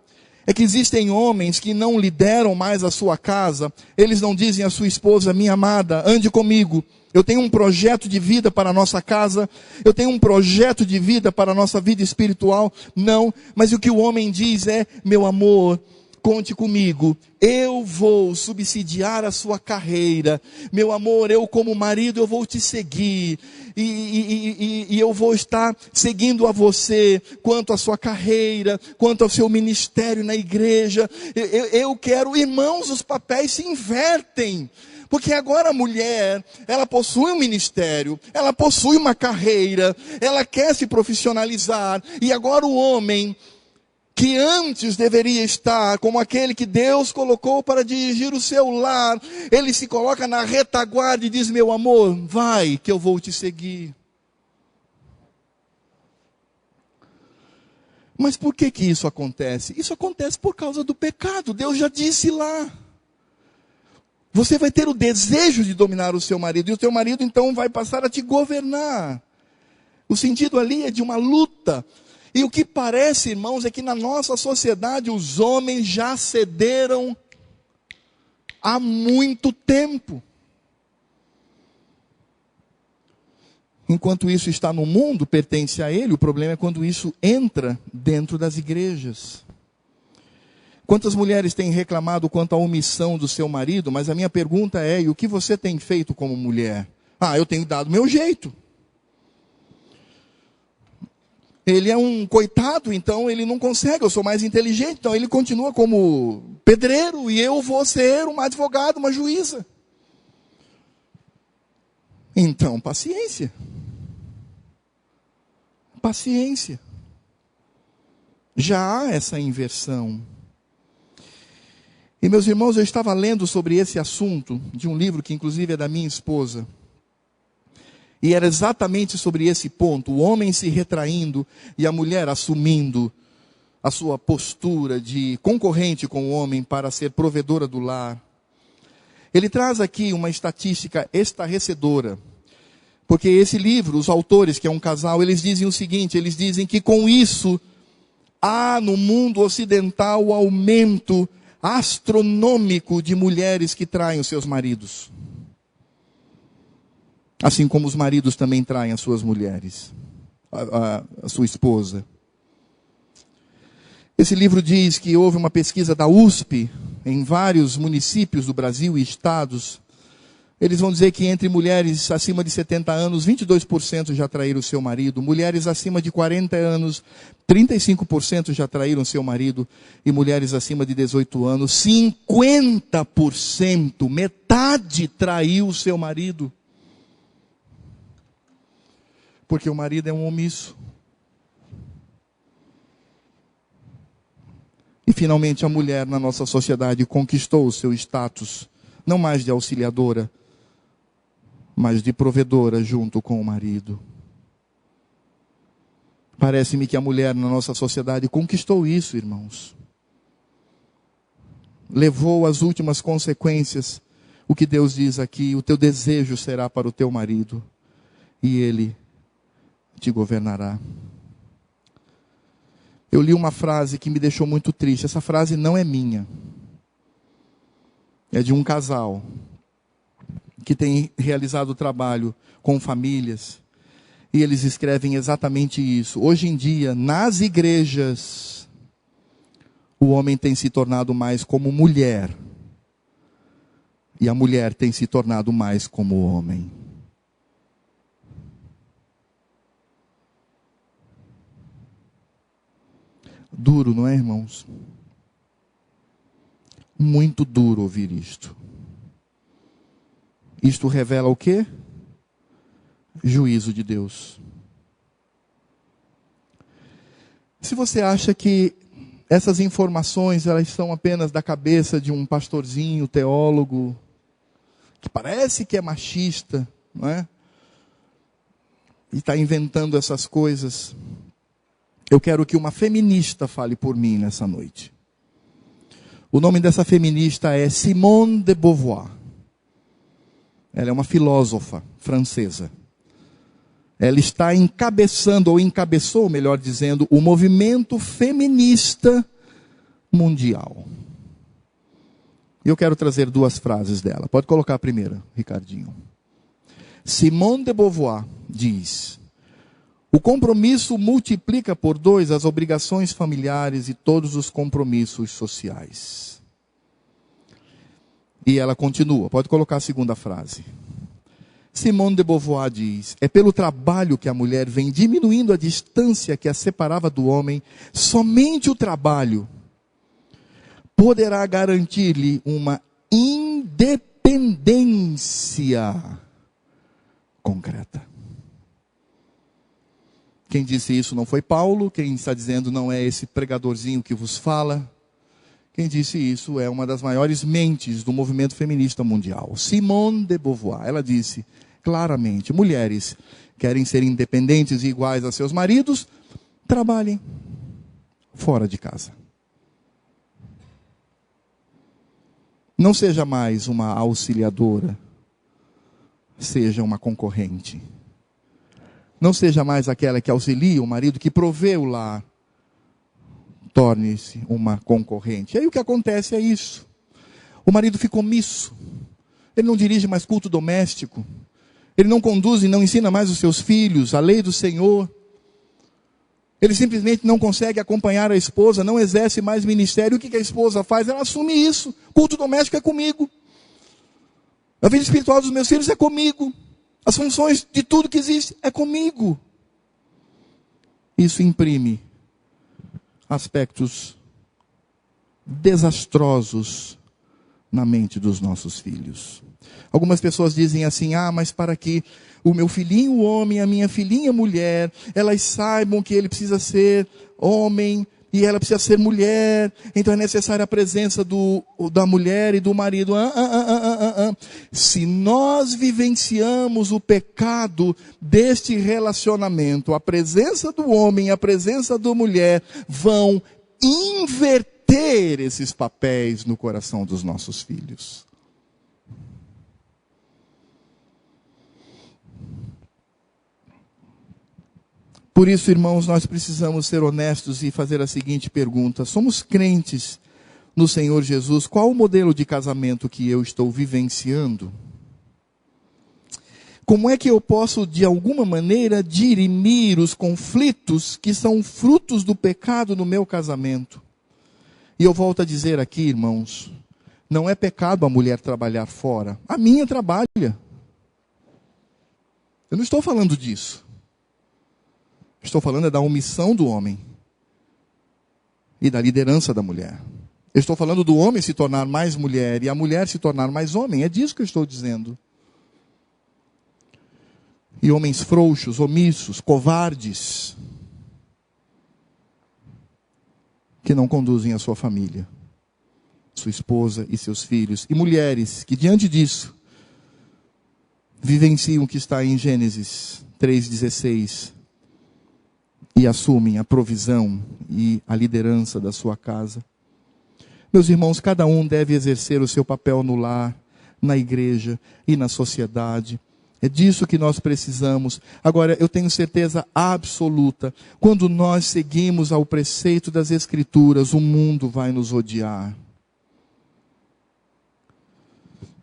É que existem homens que não lideram mais a sua casa. Eles não dizem à sua esposa: minha amada, ande comigo. Eu tenho um projeto de vida para a nossa casa. Eu tenho um projeto de vida para a nossa vida espiritual. Não, mas o que o homem diz é: meu amor, conte comigo, eu vou subsidiar a sua carreira. Meu amor, eu como marido, eu vou te seguir. E eu vou estar seguindo a você, quanto à sua carreira, quanto ao seu ministério na igreja. Eu quero, irmãos, os papéis se invertem. Porque agora a mulher, ela possui um ministério, ela possui uma carreira, ela quer se profissionalizar. E agora o homem, que antes deveria estar como aquele que Deus colocou para dirigir o seu lar, ele se coloca na retaguarda e diz: meu amor, vai que eu vou te seguir. Mas por que isso acontece? Isso acontece por causa do pecado. Deus já disse lá: você vai ter o desejo de dominar o seu marido, e o teu marido então vai passar a te governar. O sentido ali é de uma luta. E o que parece, irmãos, é que na nossa sociedade os homens já cederam há muito tempo. Enquanto isso está no mundo, pertence a ele. O problema é quando isso entra dentro das igrejas. Quantas mulheres têm reclamado quanto à omissão do seu marido? Mas a minha pergunta é: e o que você tem feito como mulher? Eu tenho dado meu jeito. Ele é um coitado, então ele não consegue, eu sou mais inteligente, então ele continua como pedreiro, e eu vou ser uma advogada, uma juíza. Então, paciência. Paciência. Já há essa inversão. E meus irmãos, eu estava lendo sobre esse assunto, de um livro que inclusive é da minha esposa. E era exatamente sobre esse ponto, o homem se retraindo e a mulher assumindo a sua postura de concorrente com o homem para ser provedora do lar. Ele traz aqui uma estatística estarrecedora, porque esse livro, os autores, que é um casal, eles dizem o seguinte: eles dizem que com isso há no mundo ocidental o aumento astronômico de mulheres que traem os seus maridos. Assim como os maridos também traem as suas mulheres, a sua esposa. Esse livro diz que houve uma pesquisa da USP, em vários municípios do Brasil e estados. Eles vão dizer que entre mulheres acima de 70 anos, 22% já traíram o seu marido. Mulheres acima de 40 anos, 35% já traíram o seu marido. E mulheres acima de 18 anos, 50%, metade traiu o seu marido. Porque o marido é um omisso. E finalmente a mulher na nossa sociedade conquistou o seu status, não mais de auxiliadora, mas de provedora junto com o marido. Parece-me que a mulher na nossa sociedade conquistou isso, irmãos. Levou às últimas consequências o que Deus diz aqui: o teu desejo será para o teu marido, e ele te governará. Eu li uma frase que me deixou muito triste. Essa frase não é minha. É de um casal que tem realizado trabalho com famílias. E eles escrevem exatamente isso. Hoje em dia, nas igrejas, o homem tem se tornado mais como mulher. E a mulher tem se tornado mais como homem. Duro, não é, irmãos? Duro. Mas, muito duro ouvir isto. Isto revela o quê? Juízo de Deus. Se você acha que essas informações elas são apenas da cabeça de um pastorzinho, teólogo, que parece que é machista, não é? E está inventando essas coisas, eu quero que uma feminista fale por mim nessa noite. O nome dessa feminista é Simone de Beauvoir. Ela é uma filósofa francesa. Ela está encabeçando, ou encabeçou, melhor dizendo, o movimento feminista mundial. E eu quero trazer duas frases dela. Pode colocar a primeira, Ricardinho. Simone de Beauvoir diz: o compromisso multiplica por 2 as obrigações familiares e todos os compromissos sociais. E ela continua, pode colocar a segunda frase. Simone de Beauvoir diz: é pelo trabalho que a mulher vem diminuindo a distância que a separava do homem. Somente o trabalho poderá garantir-lhe uma independência concreta. Quem disse isso não foi Paulo. Quem está dizendo não é esse pregadorzinho que vos fala. Quem disse isso é uma das maiores mentes do movimento feminista mundial, Simone de Beauvoir. Ela disse claramente: mulheres querem ser independentes e iguais a seus maridos, trabalhem fora de casa. Não seja mais uma auxiliadora, seja uma concorrente. Não seja mais aquela que auxilia o marido, que provê o lar. Torne-se uma concorrente. E aí o que acontece é isso. O marido fica omisso. Ele não dirige mais culto doméstico. Ele não conduz e não ensina mais os seus filhos a lei do Senhor. Ele simplesmente não consegue acompanhar a esposa, não exerce mais ministério. O que a esposa faz? Ela assume isso. Culto doméstico é comigo. A vida espiritual dos meus filhos é comigo. As funções de tudo que existe é comigo. Isso imprime aspectos desastrosos na mente dos nossos filhos. Algumas pessoas dizem assim: mas para que o meu filhinho homem, a minha filhinha mulher, elas saibam que ele precisa ser homem e ela precisa ser mulher, então é necessária a presença da mulher e do marido. Se nós vivenciamos o pecado deste relacionamento, a presença do homem e a presença da mulher vão inverter esses papéis no coração dos nossos filhos. Por isso, irmãos, nós precisamos ser honestos e fazer a seguinte pergunta: somos crentes no Senhor Jesus? Qual o modelo de casamento que eu estou vivenciando? Como é que eu posso, de alguma maneira, dirimir os conflitos que são frutos do pecado no meu casamento? E eu volto a dizer aqui, irmãos, não é pecado a mulher trabalhar fora. A minha trabalha. Eu não estou falando disso. Estou falando da omissão do homem e da liderança da mulher. Eu estou falando do homem se tornar mais mulher e a mulher se tornar mais homem. É disso que eu estou dizendo. E homens frouxos, omissos, covardes, que não conduzem a sua família, sua esposa e seus filhos. E mulheres que, diante disso, vivenciam o que está em Gênesis 3,16 e assumem a provisão e a liderança da sua casa. Meus irmãos, cada um deve exercer o seu papel no lar, na igreja e na sociedade. É disso que nós precisamos. Agora, eu tenho certeza absoluta, quando nós seguimos ao preceito das Escrituras, o mundo vai nos odiar.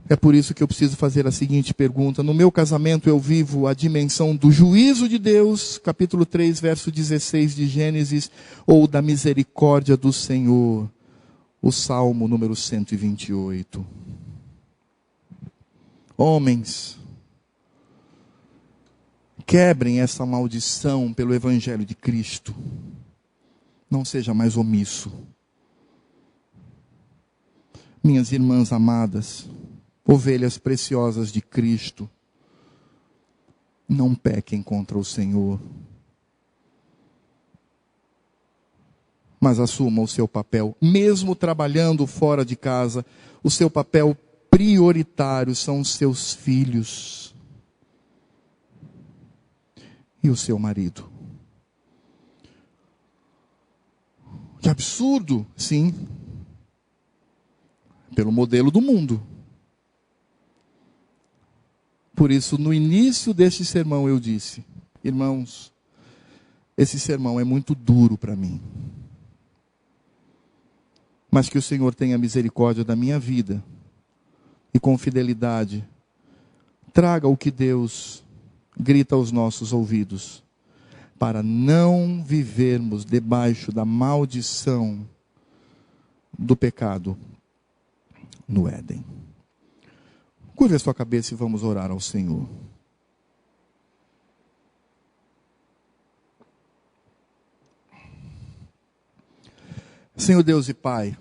É por isso que eu preciso fazer a seguinte pergunta: no meu casamento eu vivo a dimensão do juízo de Deus, capítulo 3, verso 16 de Gênesis, ou da misericórdia do Senhor, o Salmo número 128. Homens, quebrem essa maldição pelo Evangelho de Cristo. Não seja mais omisso. Minhas irmãs amadas, ovelhas preciosas de Cristo, não pequem contra o Senhor, mas assumam o seu papel, mesmo trabalhando fora de casa. O seu papel prioritário são os seus filhos e o seu marido. Que absurdo, sim, pelo modelo do mundo. Por isso, no início deste sermão eu disse: irmãos, esse sermão é muito duro para mim. Mas que o Senhor tenha misericórdia da minha vida e com fidelidade traga o que Deus grita aos nossos ouvidos, para não vivermos debaixo da maldição do pecado no Éden. Curve a sua cabeça e vamos orar ao Senhor. Senhor Deus e Pai,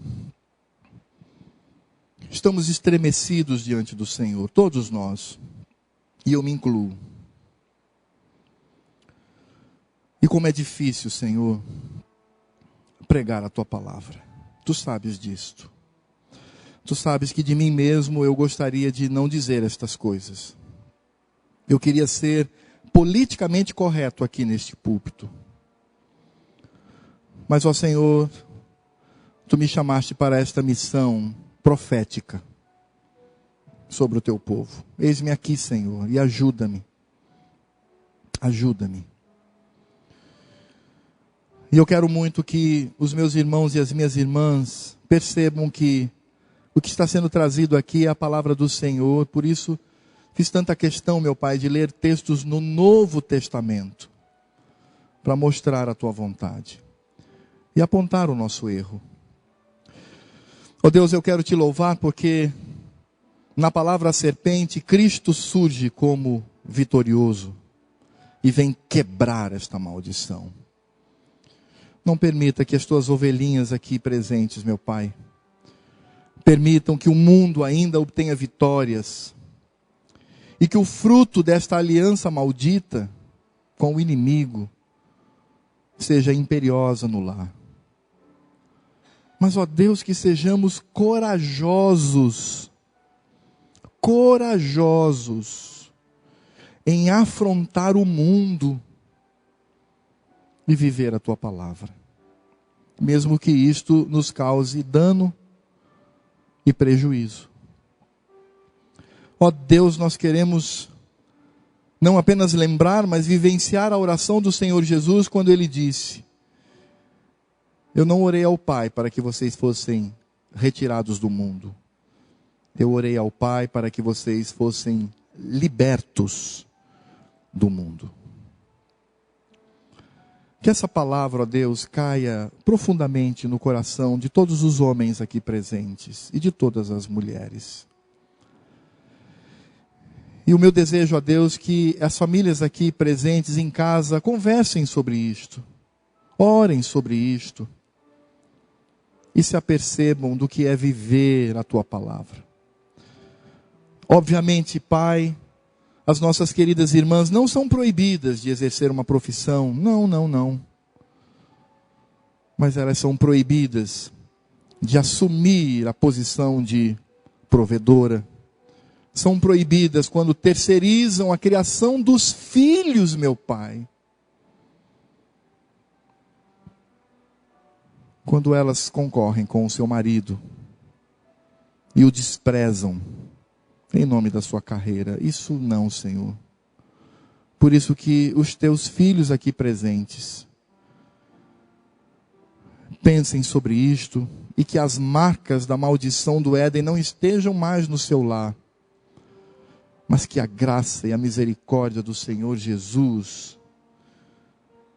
estamos estremecidos diante do Senhor, todos nós, e eu me incluo. E como é difícil, Senhor, pregar a Tua palavra. Tu sabes disto. Tu sabes que de mim mesmo eu gostaria de não dizer estas coisas. Eu queria ser politicamente correto aqui neste púlpito. Mas, ó Senhor, Tu me chamaste para esta missão profética sobre o Teu povo. Eis-me aqui, Senhor, e ajuda-me. Ajuda-me. E eu quero muito que os meus irmãos e as minhas irmãs percebam que o que está sendo trazido aqui é a palavra do Senhor. Por isso, fiz tanta questão, meu Pai, de ler textos no Novo Testamento, para mostrar a Tua vontade e apontar o nosso erro. Ó Deus, eu quero Te louvar porque na palavra serpente, Cristo surge como vitorioso e vem quebrar esta maldição. Não permita que as Tuas ovelhinhas aqui presentes, meu Pai, permitam que o mundo ainda obtenha vitórias e que o fruto desta aliança maldita com o inimigo seja imperiosa no lar. Mas, ó Deus, que sejamos corajosos em afrontar o mundo e viver a Tua palavra, mesmo que isto nos cause dano e prejuízo. Ó Deus, nós queremos não apenas lembrar, mas vivenciar a oração do Senhor Jesus quando Ele disse: eu não orei ao Pai para que vocês fossem retirados do mundo. Eu orei ao Pai para que vocês fossem libertos do mundo. Que essa palavra, ó Deus, caia profundamente no coração de todos os homens aqui presentes e de todas as mulheres. E o meu desejo, ó Deus, que as famílias aqui presentes em casa conversem sobre isto, orem sobre isto e se apercebam do que é viver a Tua palavra. Obviamente, Pai, as nossas queridas irmãs não são proibidas de exercer uma profissão. Não. Mas elas são proibidas de assumir a posição de provedora. São proibidas quando terceirizam a criação dos filhos, meu Pai. Quando elas concorrem com o seu marido e o desprezam em nome da sua carreira. Isso não, Senhor. Por isso que os Teus filhos aqui presentes pensem sobre isto e que as marcas da maldição do Éden não estejam mais no seu lar, mas que a graça e a misericórdia do Senhor Jesus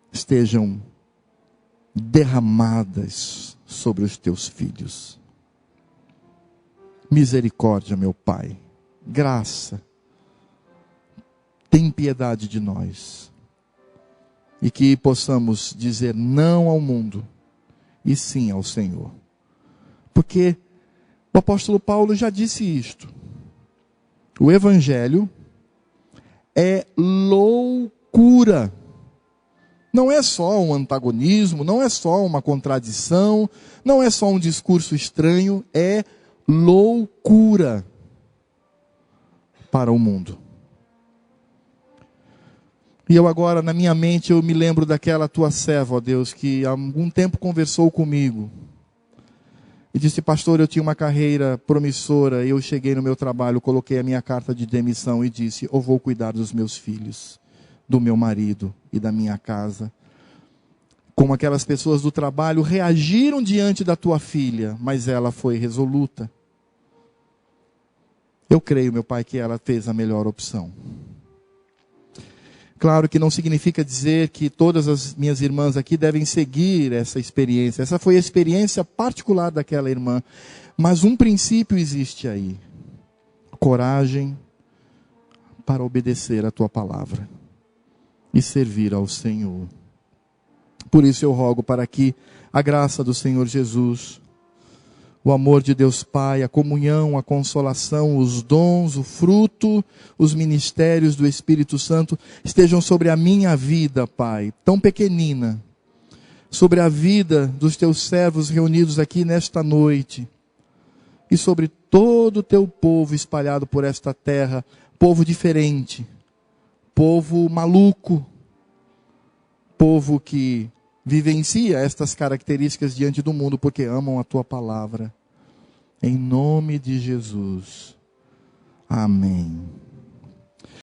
estejam derramadas sobre os Teus filhos. Misericórdia, meu Pai. Graça, tem piedade de nós, e que possamos dizer não ao mundo, e sim ao Senhor, porque O apóstolo Paulo já disse isto. O evangelho é loucura. Não é só um antagonismo, não é só uma contradição, não é só um discurso estranho, é loucura para o mundo. E eu agora, na minha mente, eu me lembro daquela tua serva, ó Deus, que há algum tempo conversou comigo. E disse, pastor, eu tinha uma carreira promissora, eu cheguei no meu trabalho, coloquei a minha carta de demissão e disse, eu vou cuidar dos meus filhos, do meu marido e da minha casa. Como aquelas pessoas do trabalho reagiram diante da tua filha, mas ela foi resoluta. Eu creio, meu Pai, que ela fez a melhor opção. Claro que não significa dizer que todas as minhas irmãs aqui devem seguir essa experiência. Essa foi a experiência particular daquela irmã. Mas um princípio existe aí. Coragem para obedecer a tua palavra e servir ao Senhor. Por isso eu rogo para que a graça do Senhor Jesus, o amor de Deus Pai, a comunhão, a consolação, os dons, o fruto, os ministérios do Espírito Santo estejam sobre a minha vida, Pai, tão pequenina, sobre a vida dos teus servos reunidos aqui nesta noite e sobre todo o teu povo espalhado por esta terra, povo diferente, povo maluco, povo que vivencia estas características diante do mundo porque amam a tua palavra. Em nome de Jesus. Amém.